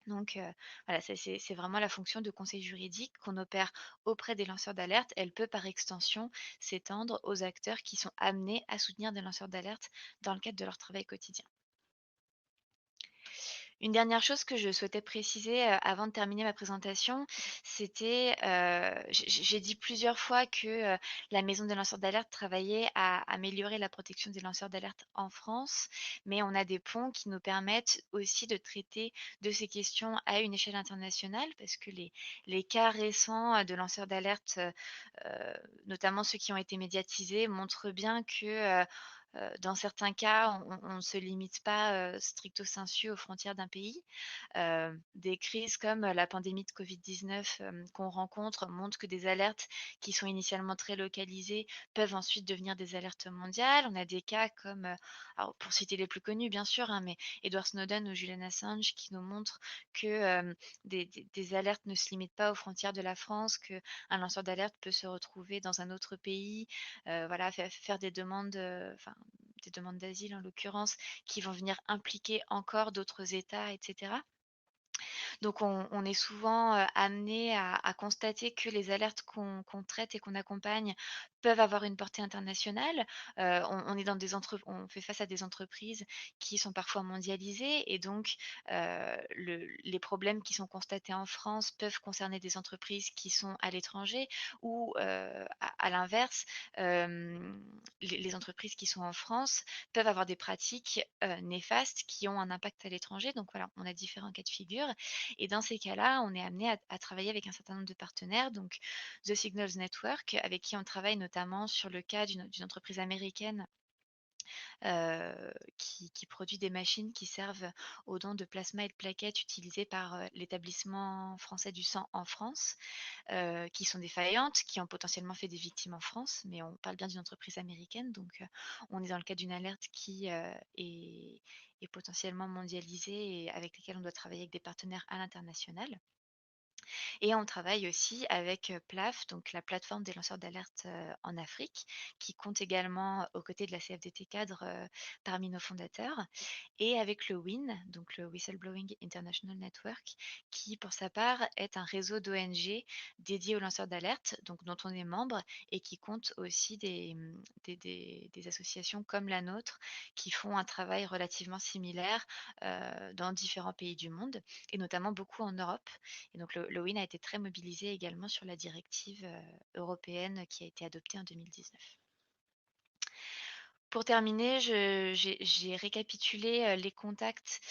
Donc voilà, c'est vraiment la fonction de conseil juridique qu'on opère auprès des lanceurs d'alerte. Elle peut par extension s'étendre aux acteurs qui sont amenés à soutenir des lanceurs d'alerte dans le cadre de leur travail quotidien. Une dernière chose que je souhaitais préciser, avant de terminer ma présentation, c'était, j'ai dit plusieurs fois que, la maison des lanceurs d'alerte travaillait à améliorer la protection des lanceurs d'alerte en France, mais on a des ponts qui nous permettent aussi de traiter de ces questions à une échelle internationale parce que les cas récents, de lanceurs d'alerte, notamment ceux qui ont été médiatisés, montrent bien que, dans certains cas, on ne se limite pas, stricto sensu aux frontières d'un pays. Des crises comme la pandémie de Covid-19, qu'on rencontre montrent que des alertes qui sont initialement très localisées peuvent ensuite devenir des alertes mondiales. On a des cas comme, alors pour citer les plus connus bien sûr, hein, mais Edward Snowden ou Julian Assange qui nous montrent que, des alertes ne se limitent pas aux frontières de la France, qu'un lanceur d'alerte peut se retrouver dans un autre pays, voilà, faire des demandes, enfin des demandes d'asile en l'occurrence, qui vont venir impliquer encore d'autres États, et cetera. Donc on est souvent, amené à constater que les alertes qu'on traite et qu'on accompagne peuvent avoir une portée internationale. On est dans on fait face à des entreprises qui sont parfois mondialisées et donc, les problèmes qui sont constatés en France peuvent concerner des entreprises qui sont à l'étranger ou, à l'inverse, les entreprises qui sont en France peuvent avoir des pratiques, néfastes qui ont un impact à l'étranger. Donc voilà, on a différents cas de figure et dans ces cas-là, on est amené à travailler avec un certain nombre de partenaires, donc The Signals Network, avec qui on travaille notamment sur le cas d'une entreprise américaine qui produit des machines qui servent au don de plasma et de plaquettes utilisées par l'établissement français du sang en France, qui sont défaillantes, qui ont potentiellement fait des victimes en France, mais on parle bien d'une entreprise américaine, donc on est dans le cas d'une alerte qui est potentiellement mondialisée et avec lesquelles on doit travailler avec des partenaires à l'international. Et on travaille aussi avec PLAF, donc la plateforme des lanceurs d'alerte en Afrique, qui compte également aux côtés de la CFDT Cadre parmi nos fondateurs, et avec le WIN, donc le Whistleblowing International Network, qui pour sa part est un réseau d'ONG dédié aux lanceurs d'alerte, donc dont on est membre, et qui compte aussi des associations comme la nôtre qui font un travail relativement similaire dans différents pays du monde, et notamment beaucoup en Europe. Et donc le WIN a été très mobilisé également sur la directive européenne qui a été adoptée en 2019. Pour terminer, j'ai récapitulé les contacts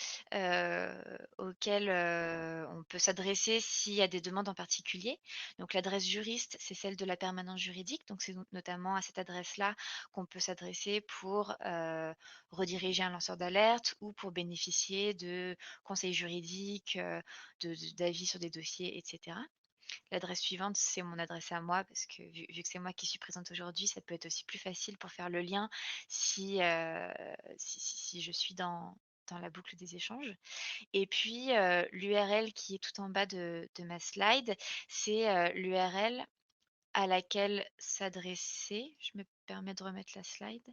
auxquels on peut s'adresser s'il y a des demandes en particulier. Donc l'adresse juriste, c'est celle de la permanence juridique. Donc c'est notamment à cette adresse-là qu'on peut s'adresser pour rediriger un lanceur d'alerte ou pour bénéficier de conseils juridiques, d'avis sur des dossiers, etc. L'adresse suivante, c'est mon adresse à moi parce que vu que c'est moi qui suis présente aujourd'hui, ça peut être aussi plus facile pour faire le lien si, si je suis dans la boucle des échanges. Et puis, l'URL qui est tout en bas de ma slide, c'est, l'URL à laquelle s'adresser. Je me permets de remettre la slide.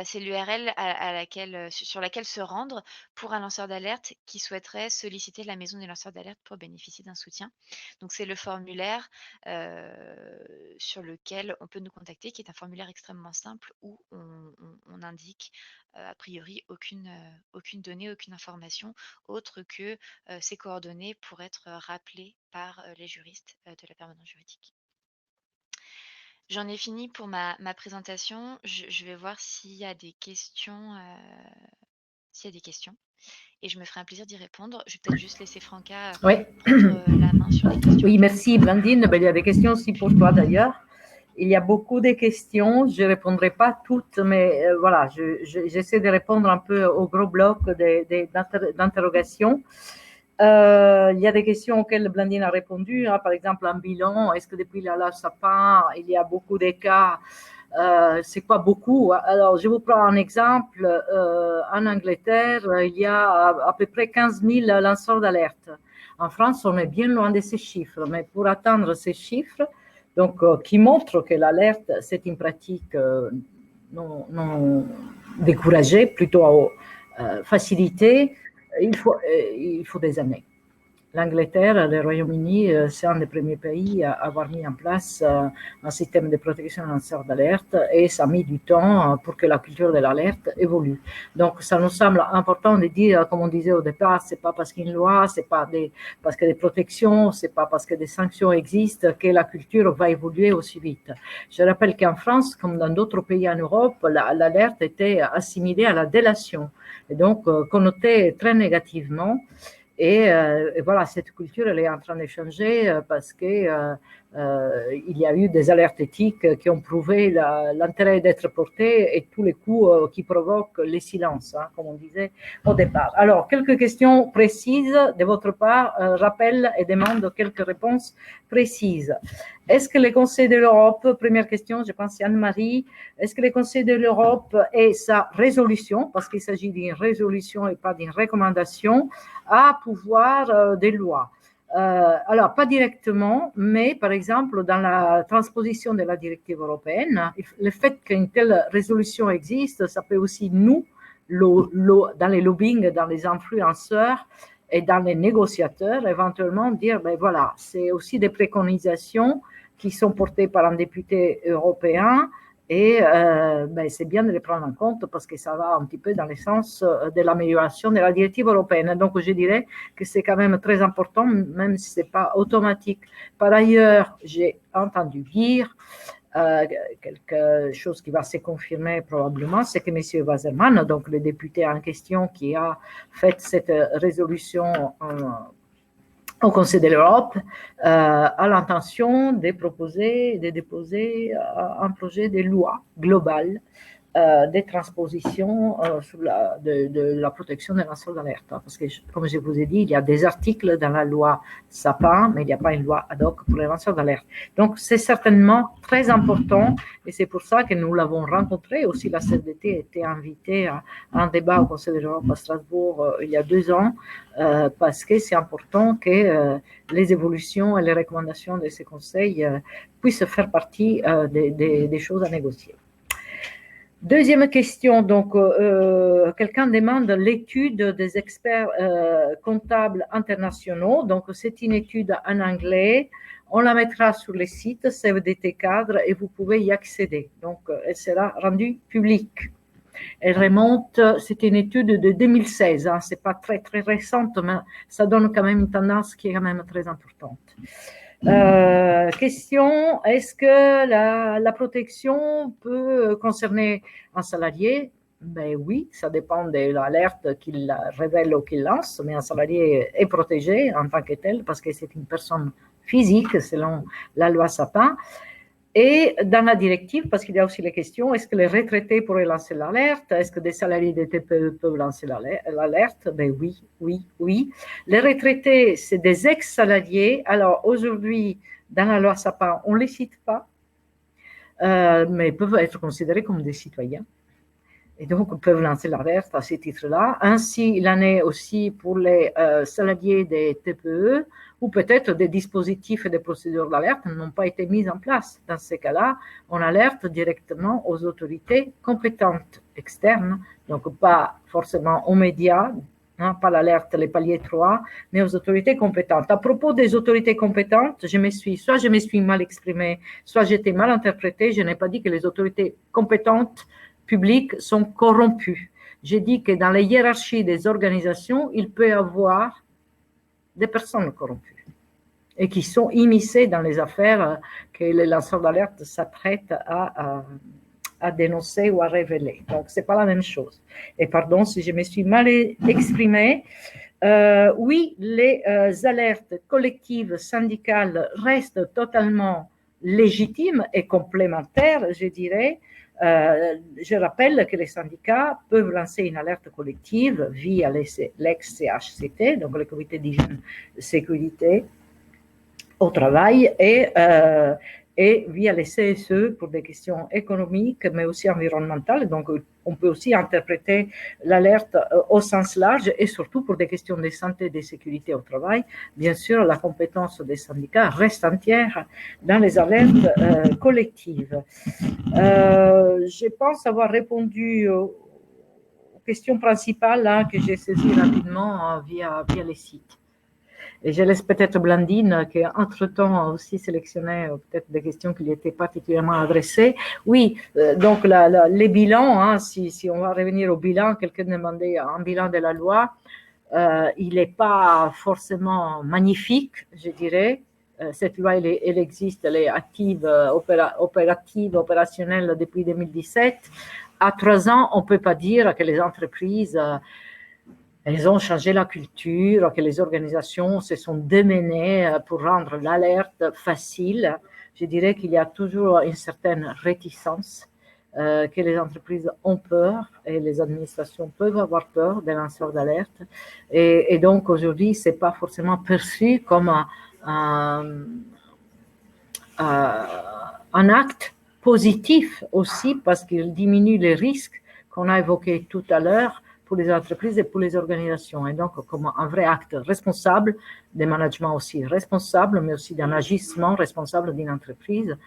C'est l'URL à laquelle, sur laquelle se rendre pour un lanceur d'alerte qui souhaiterait solliciter la maison des lanceurs d'alerte pour bénéficier d'un soutien. Donc c'est le formulaire, sur lequel on peut nous contacter, qui est un formulaire extrêmement simple où on indique, a priori aucune donnée, aucune information autre que, ses coordonnées pour être rappelées par, les juristes, de la permanence juridique. J'en ai fini pour ma présentation. Je vais voir s'il y a des questions, et je me ferai un plaisir d'y répondre. Je vais peut-être juste laisser Franca, Oui. prendre, la main sur les questions. Oui, merci Blandine. Ben, il y a des questions aussi pour toi d'ailleurs. Il y a beaucoup de questions. Je ne répondrai pas toutes, mais voilà, j'essaie de répondre un peu au gros bloc d'interrogations. Il y a des questions auxquelles Blandine a répondu, hein, par exemple un bilan. Est-ce que depuis la loi Sapin, il y a beaucoup de cas? C'est quoi beaucoup? Alors, je vous prends un exemple. En Angleterre, il y a à peu près 15 000 lanceurs d'alerte. En France, on est bien loin de ces chiffres, mais pour atteindre ces chiffres, donc, qui montrent que l'alerte, c'est une pratique non découragée, plutôt facilitée, il faut des années. L'Angleterre, le Royaume-Uni, c'est un des premiers pays à avoir mis en place un système de protection des lanceurs d'alerte et ça a mis du temps pour que la culture de l'alerte évolue. Donc, ça nous semble important de dire, comme on disait au départ, c'est pas parce qu'une loi, c'est pas parce que des protections, c'est pas parce que des sanctions existent que la culture va évoluer aussi vite. Je rappelle qu'en France, comme dans d'autres pays en Europe, l'alerte était assimilée à la délation et donc connotée très négativement. Et voilà, cette culture, elle est en train de changer parce que il y a eu des alertes éthiques qui ont prouvé l'intérêt d'être porté et tous les coups qui provoquent les silences, hein, comme on disait au départ. Alors, quelques questions précises de votre part, rappellent et demandent quelques réponses précises. Est-ce que le Conseil de l'Europe, première question, je pense c'est Anne-Marie, est-ce que le Conseil de l'Europe et sa résolution, parce qu'il s'agit d'une résolution et pas d'une recommandation, à pouvoir des lois? Alors, pas directement, mais par exemple, dans la transposition de la directive européenne, le fait qu'une telle résolution existe, ça peut aussi nous, dans les lobbying, dans les influenceurs et dans les négociateurs, éventuellement dire, ben voilà, c'est aussi des préconisations qui sont portées par un député européen et ben, c'est bien de les prendre en compte parce que ça va un petit peu dans le sens de l'amélioration de la directive européenne. Donc, je dirais que c'est quand même très important, même si ce n'est pas automatique. Par ailleurs, j'ai entendu dire quelque chose qui va se confirmer probablement, c'est que M. Wasserman, donc le député en question qui a fait cette résolution au Conseil de l'Europe, a l'intention de déposer un projet de loi globale des transpositions de la protection des lanceurs d'alerte. Parce que, comme je vous ai dit, il y a des articles dans la loi Sapin, mais il n'y a pas une loi ad hoc pour les lanceurs d'alerte. Donc, c'est certainement très important et c'est pour ça que nous l'avons rencontré. Aussi, la CFDT a été invitée à un débat au Conseil de l'Europe à Strasbourg il y a 2 ans parce que c'est important que les évolutions et les recommandations de ces conseils puissent faire partie des choses à négocier. Deuxième question, donc quelqu'un demande l'étude des experts comptables internationaux. Donc c'est une étude en anglais. On la mettra sur le site CFDT Cadre et vous pouvez y accéder. Donc elle sera rendue publique. Elle remonte, c'est une étude de 2016. Hein, c'est pas très très récente, mais ça donne quand même une tendance qui est quand même très importante. Question, est-ce que la protection peut concerner un salarié? Ben oui, ça dépend de l'alerte qu'il révèle ou qu'il lance, mais un salarié est protégé en tant que tel parce que c'est une personne physique selon la loi Sapin. Et dans la directive, parce qu'il y a aussi les questions, est-ce que les retraités pourraient lancer l'alerte? Est-ce que des salariés de TPE peuvent lancer l'alerte? Ben oui, oui, oui. Les retraités, c'est des ex-salariés. Alors aujourd'hui, dans la loi Sapin, on ne les cite pas, mais peuvent être considérés comme des citoyens. Et donc, peuvent lancer l'alerte à ces titres-là. Ainsi, il en est aussi pour les salariés des TPE, ou peut-être des dispositifs et des procédures d'alerte n'ont pas été mis en place. Dans ces cas-là, on alerte directement aux autorités compétentes externes, donc pas forcément aux médias, hein, pas l'alerte, les paliers 3, mais aux autorités compétentes. À propos des autorités compétentes, soit je me suis mal exprimée, soit j'étais mal interprétée. Je n'ai pas dit que les autorités compétentes publiques sont corrompues. J'ai dit que dans les hiérarchies des organisations, il peut y avoir des personnes corrompues et qui sont immiscées dans les affaires que les lanceurs d'alerte s'apprêtent à dénoncer ou à révéler. Donc, ce n'est pas la même chose. Et pardon si je me suis mal exprimée. Oui, les alertes collectives syndicales restent totalement légitimes et complémentaires, je dirais. Je rappelle que les syndicats peuvent lancer une alerte collective via l'ex-CHCT, donc le comité d'hygiène de sécurité au travail, et via les CSE pour des questions économiques, mais aussi environnementales. Donc, on peut aussi interpréter l'alerte au sens large et surtout pour des questions de santé et de sécurité au travail. Bien sûr, la compétence des syndicats reste entière dans les alertes collectives. Je pense avoir répondu aux questions principales là, que j'ai saisies rapidement via les sites. Et je laisse peut-être Blandine, qui entre-temps a aussi sélectionné peut-être des questions qui lui étaient particulièrement adressées. Oui, donc les bilans, hein, si on va revenir au bilan, quelqu'un demandait un bilan de la loi. Il n'est pas forcément magnifique, je dirais. Cette loi, elle existe, elle est active, opérationnelle depuis 2017. À 3 ans, on ne peut pas dire que les entreprises elles ont changé la culture, que les organisations se sont démenées pour rendre l'alerte facile. Je dirais qu'il y a toujours une certaine réticence, que les entreprises ont peur et les administrations peuvent avoir peur des lanceurs d'alerte. Et donc aujourd'hui, ce n'est pas forcément perçu comme un acte positif aussi parce qu'il diminue les risques qu'on a évoqués tout à l'heure pour les entreprises et pour les organisations. Et donc, comme un vrai acte responsable, des managements aussi responsables, mais aussi d'un agissement responsable d'une entreprise.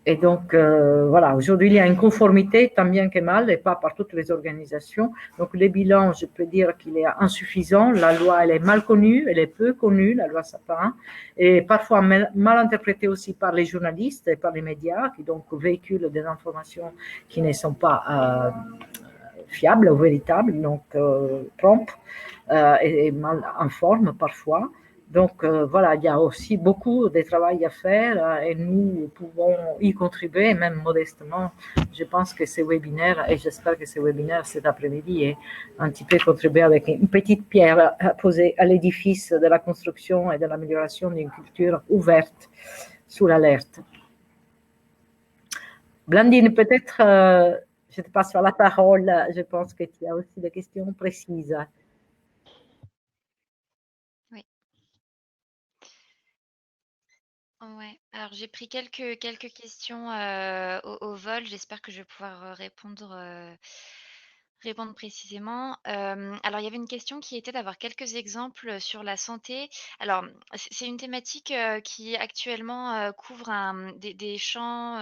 Et donc, voilà, aujourd'hui, il y a une conformité, tant bien que mal, et pas par toutes les organisations. Donc, les bilans, je peux dire qu'il est insuffisant. La loi, elle est mal connue, elle est peu connue, la loi Sapin, et parfois mal interprétée aussi par les journalistes et par les médias, qui donc véhiculent des informations qui ne sont pas fiables ou véritables, donc trompent et mal informent parfois. Donc voilà, il y a aussi beaucoup de travail à faire et nous pouvons y contribuer, même modestement. Je pense que ces webinaires, et j'espère que ces webinaires cet après-midi est un petit peu contribué avec une petite pierre à poser à l'édifice de la construction et de l'amélioration d'une culture ouverte sous l'alerte. Blandine, peut-être je te passe la parole. Je pense que tu as aussi des questions précises. Oui. Ouais. Alors j'ai pris quelques questions au vol. J'espère que je vais pouvoir répondre précisément. Alors il y avait une question qui était d'avoir quelques exemples sur la santé. Alors c'est une thématique qui actuellement couvre des champs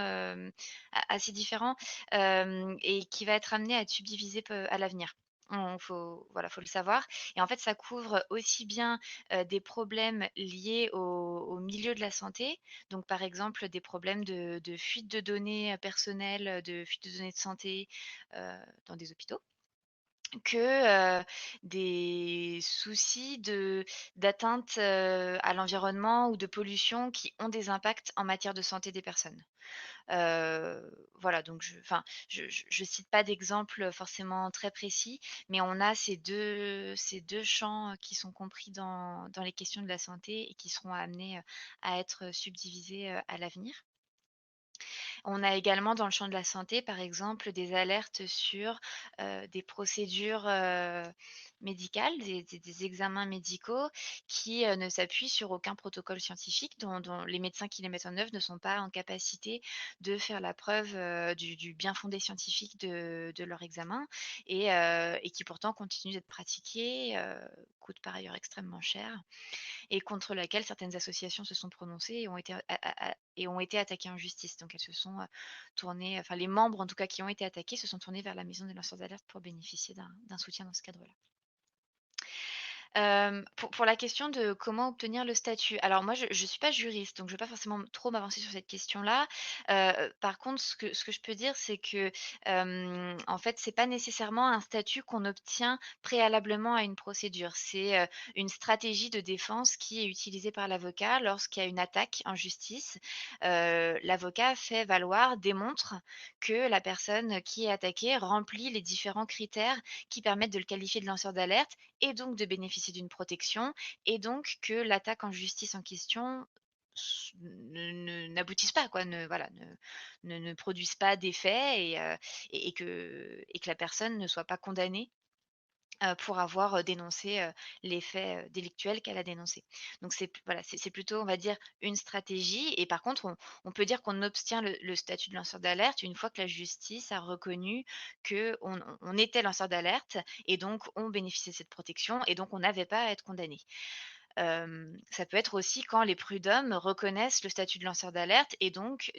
assez différents et qui va être amené à être subdivisé à l'avenir. Voilà, faut le savoir. Et en fait, ça couvre aussi bien des problèmes liés au milieu de la santé, donc par exemple des problèmes de fuite de données personnelles, de fuite de données de santé dans des hôpitaux, que des soucis d'atteinte à l'environnement ou de pollution qui ont des impacts en matière de santé des personnes. Voilà, donc je cite pas d'exemple forcément très précis, mais on a ces deux champs qui sont compris dans les questions de la santé et qui seront amenés à être subdivisés à l'avenir. On a également dans le champ de la santé, par exemple, des alertes sur des procédures médicales, des examens médicaux qui ne s'appuient sur aucun protocole scientifique, dont les médecins qui les mettent en œuvre ne sont pas en capacité de faire la preuve du bien fondé scientifique de leur examen et qui pourtant continuent d'être pratiqués, coûtent par ailleurs extrêmement cher et contre laquelle certaines associations se sont prononcées et ont été attaquées en justice. Donc elles se sont tournées, enfin les membres en tout cas qui ont été attaqués se sont tournés vers la maison des lanceurs d'alerte pour bénéficier d'un soutien dans ce cadre-là. Pour la question de comment obtenir le statut, alors moi je ne suis pas juriste, donc je ne vais pas forcément trop m'avancer sur cette question-là. Par contre, ce que je peux dire, c'est que, en fait, c'est pas nécessairement un statut qu'on obtient préalablement à une procédure. C'est, une stratégie de défense qui est utilisée par l'avocat lorsqu'il y a une attaque en justice. L'avocat fait valoir, démontre que la personne qui est attaquée remplit les différents critères qui permettent de le qualifier de lanceur d'alerte et donc de bénéficier d'une protection et donc que l'attaque en justice en question n'aboutisse pas, quoi, ne produise pas d'effet et que la personne ne soit pas condamnée pour avoir dénoncé les faits délictuels qu'elle a dénoncés. Donc voilà, c'est plutôt, on va dire, une stratégie. Et par contre, on peut dire qu'on obtient le statut de lanceur d'alerte une fois que la justice a reconnu qu'on était lanceur d'alerte et donc on bénéficiait de cette protection et donc on n'avait pas à être condamné. Ça peut être aussi quand les prud'hommes reconnaissent le statut de lanceur d'alerte et donc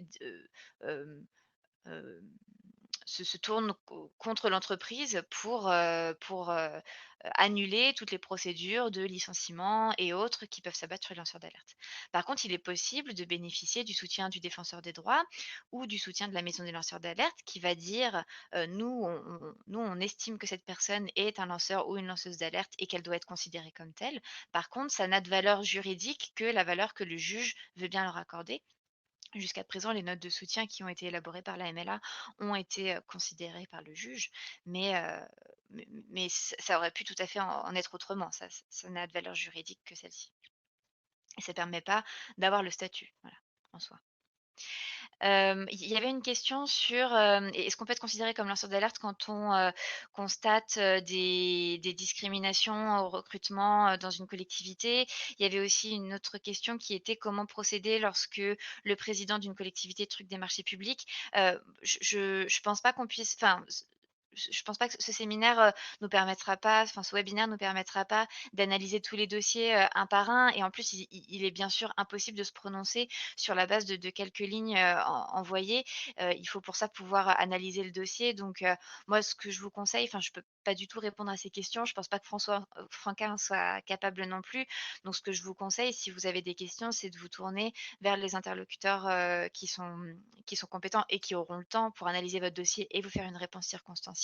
se tournent contre l'entreprise pour annuler toutes les procédures de licenciement et autres qui peuvent s'abattre sur les lanceurs d'alerte. Par contre, il est possible de bénéficier du soutien du défenseur des droits ou du soutien de la maison des lanceurs d'alerte qui va dire nous, on estime que cette personne est un lanceur ou une lanceuse d'alerte et qu'elle doit être considérée comme telle. Par contre, ça n'a de valeur juridique que la valeur que le juge veut bien leur accorder. Jusqu'à présent, les notes de soutien qui ont été élaborées par la MLA ont été considérées par le juge, mais, ça aurait pu tout à fait en être autrement. Ça n'a de valeur juridique que celle-ci. Et ça ne permet pas d'avoir le statut, voilà, en soi. Il y avait une question sur, est-ce qu'on peut être considéré comme lanceur d'alerte quand on, constate, des discriminations au recrutement, dans une collectivité? Il y avait aussi une autre question qui était comment procéder lorsque le président d'une collectivité truque des marchés publics? Je pense pas qu'on puisse enfin, je pense pas que ce séminaire, nous permettra pas enfin, ce webinaire nous permettra pas d'analyser tous les dossiers, un par un et en plus, il est bien sûr impossible de se prononcer sur la base de quelques lignes, envoyées. Il faut pour ça pouvoir analyser le dossier donc moi ce que je vous conseille enfin je peux pas du tout répondre à ces questions. Je pense pas que François, Franquin soit capable non plus. Donc ce que je vous conseille, si vous avez des questions, c'est de vous tourner vers les interlocuteurs, qui sont compétents et qui auront le temps pour analyser votre dossier et vous faire une réponse circonstanciée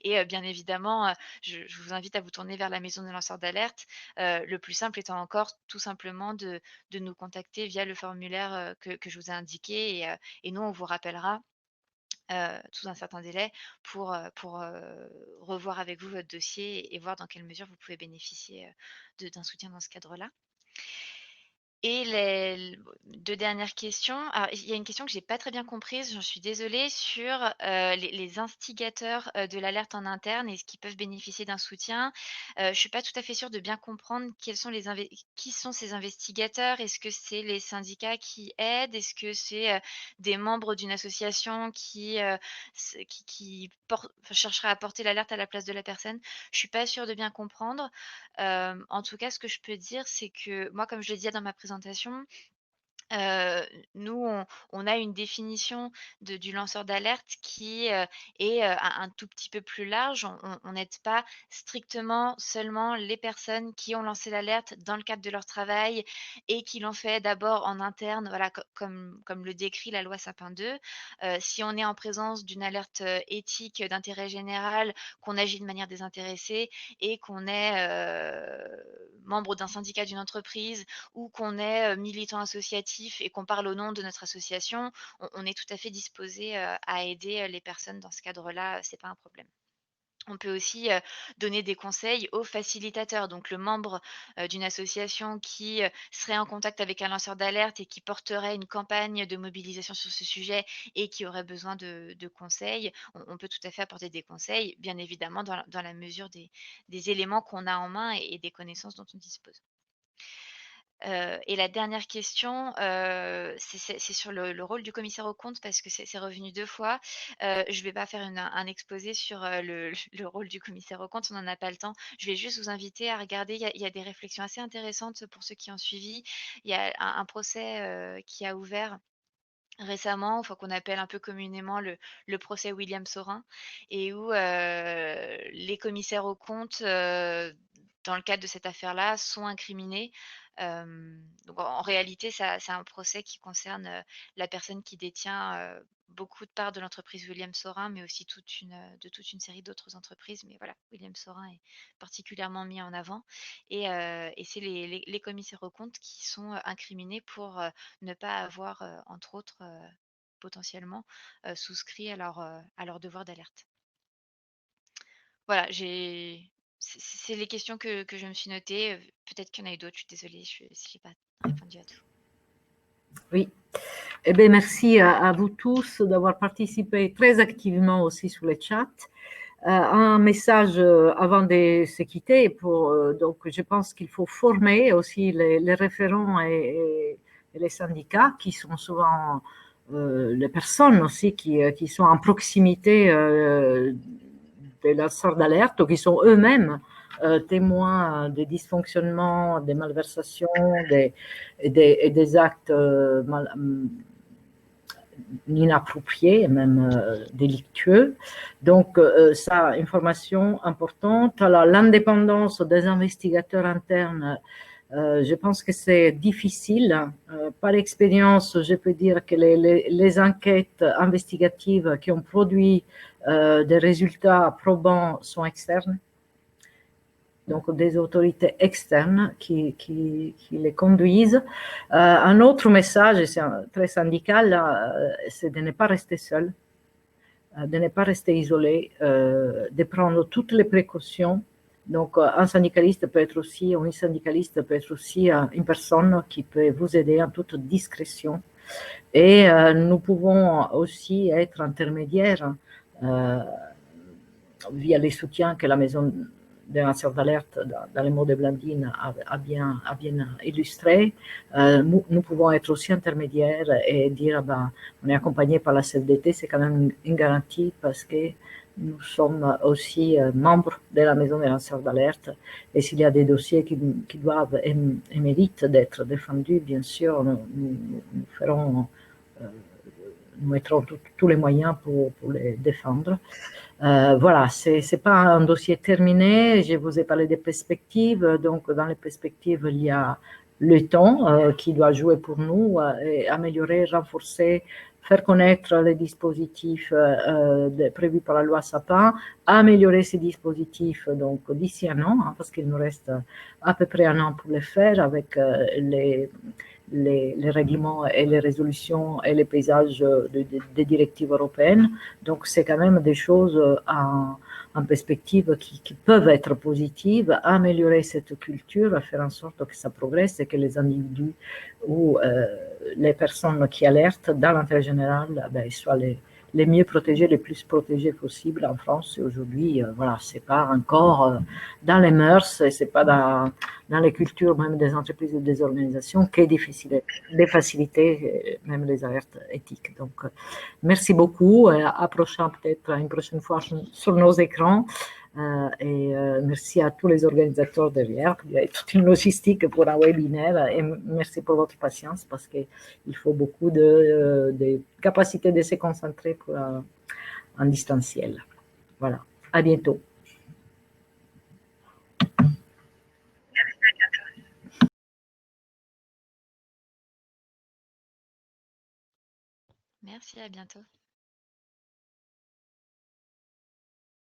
et bien évidemment, je vous invite à vous tourner vers la maison des lanceurs d'alerte. Le plus simple étant encore tout simplement de nous contacter via le formulaire, que je vous ai indiqué et nous on vous rappellera, sous un certain délai pour revoir avec vous votre dossier et voir dans quelle mesure vous pouvez bénéficier, d'un soutien dans ce cadre-là. Et les 2 dernières questions. Alors, il y a une question que j'ai pas très bien comprise, j'en suis désolée, sur, les instigateurs, de l'alerte en interne. Est-ce qu'ils peuvent bénéficier d'un soutien? Je suis pas tout à fait sûre de bien comprendre quels sont qui sont ces investigateurs? Est-ce que c'est les syndicats qui aident? Est-ce que c'est, des membres d'une association qui enfin, chercheraient à porter l'alerte à la place de la personne? Je suis pas sûre de bien comprendre. En tout cas, ce que je peux dire, c'est que moi, comme je l'ai dit dans ma présentation, Heu, nous, on a une définition du lanceur d'alerte qui, est, un tout petit peu plus large. On n'aide pas strictement seulement les personnes qui ont lancé l'alerte dans le cadre de leur travail et qui l'ont fait d'abord en interne, voilà, comme le décrit la loi Sapin 2. Si on est en présence d'une alerte, éthique d'intérêt général, qu'on agit de manière désintéressée et qu'on est, membre d'un syndicat d'une entreprise ou qu'on est, militant associatif et qu'on parle au nom de notre association, on est tout à fait disposé, à aider, les personnes dans ce cadre-là, c'est pas un problème. On peut aussi, donner des conseils aux facilitateurs, donc le membre, d'une association qui, serait en contact avec un lanceur d'alerte et qui porterait une campagne de mobilisation sur ce sujet et qui aurait besoin de conseils. On peut tout à fait apporter des conseils, bien évidemment dans la mesure des éléments qu'on a en main et des connaissances dont on dispose. Et la dernière question, c'est sur le rôle du commissaire aux comptes parce que c'est revenu 2 fois. Je ne vais pas faire un exposé sur, le rôle du commissaire aux comptes, on n'en a pas le temps. Je vais juste vous inviter à regarder, il y a des réflexions assez intéressantes pour ceux qui ont suivi. Il y a un procès, qui a ouvert récemment, enfin qu'on appelle un peu communément le procès William Saurin et où, les commissaires aux comptes, dans le cadre de cette affaire-là, sont incriminés. Donc en réalité, ça c'est un procès qui concerne, la personne qui détient, beaucoup de parts de l'entreprise William Saurin, mais aussi toute une série d'autres entreprises. Mais voilà, William Saurin est particulièrement mis en avant et c'est les commissaires aux comptes qui sont, incriminés pour, ne pas avoir, entre autres, potentiellement, souscrit à leur devoir d'alerte. Voilà, c'est les questions que je me suis notées, peut-être qu'il y en a eu d'autres, je suis désolée, si j'ai pas répondu à tout. Oui. Eh bien, merci à vous tous d'avoir participé très activement aussi sur le chat. Un message avant de se quitter. Donc, je pense qu'il faut former aussi les référents et les syndicats qui sont souvent les personnes aussi qui sont en proximité des lanceurs d'alerte ou qui sont eux-mêmes témoins des dysfonctionnements, des malversations et des actes inapproprié, même délictueux. Donc, ça, information importante. Alors, l'indépendance des investigateurs internes, je pense que c'est difficile. Par expérience, je peux dire que les enquêtes investigatives qui ont produit des résultats probants sont externes. Donc des autorités externes qui les conduisent. Un autre message, et c'est très syndical, c'est de ne pas rester seul, de ne pas rester isolé, de prendre toutes les précautions. Donc un syndicaliste peut être aussi, ou une syndicaliste peut être aussi une personne qui peut vous aider en toute discrétion. Et nous pouvons aussi être intermédiaires via les soutiens que la maison des lanceurs d'alerte dans les mots de Blandine a bien illustré. Nous pouvons être aussi intermédiaires et dire on est accompagné par la CFDT, c'est quand même une garantie parce que nous sommes aussi membres de la maison des lanceurs d'alerte et s'il y a des dossiers qui doivent et méritent d'être défendus, bien sûr, nous ferons, nous mettrons tous les moyens pour les défendre. Voilà, c'est pas un dossier terminé. Je vous ai parlé des perspectives. Donc, dans les perspectives, il y a le temps qui doit jouer pour nous, et améliorer, renforcer, faire connaître les dispositifs prévus par la loi Sapin, améliorer ces dispositifs donc d'ici un an, hein, parce qu'il nous reste à peu près un an pour les faire avec les règlements et les résolutions et les paysages des directives européennes. Donc, c'est quand même des choses en perspective qui peuvent être positives, améliorer cette culture, faire en sorte que ça progresse et que les individus ou les personnes qui alertent dans l'intérêt général soient les mieux protégés, les plus protégés possible en France. Et aujourd'hui, voilà, c'est pas encore dans les mœurs, et c'est pas dans les cultures même des entreprises et des organisations qu'est difficile de faciliter même les alertes éthiques. Donc, merci beaucoup. Approchons peut-être une prochaine fois sur nos écrans. Et merci à tous les organisateurs derrière. Il y a toute une logistique pour un webinaire et merci pour votre patience parce qu'il faut beaucoup de capacité de se concentrer pour un distanciel. Voilà, à bientôt. Merci, à bientôt.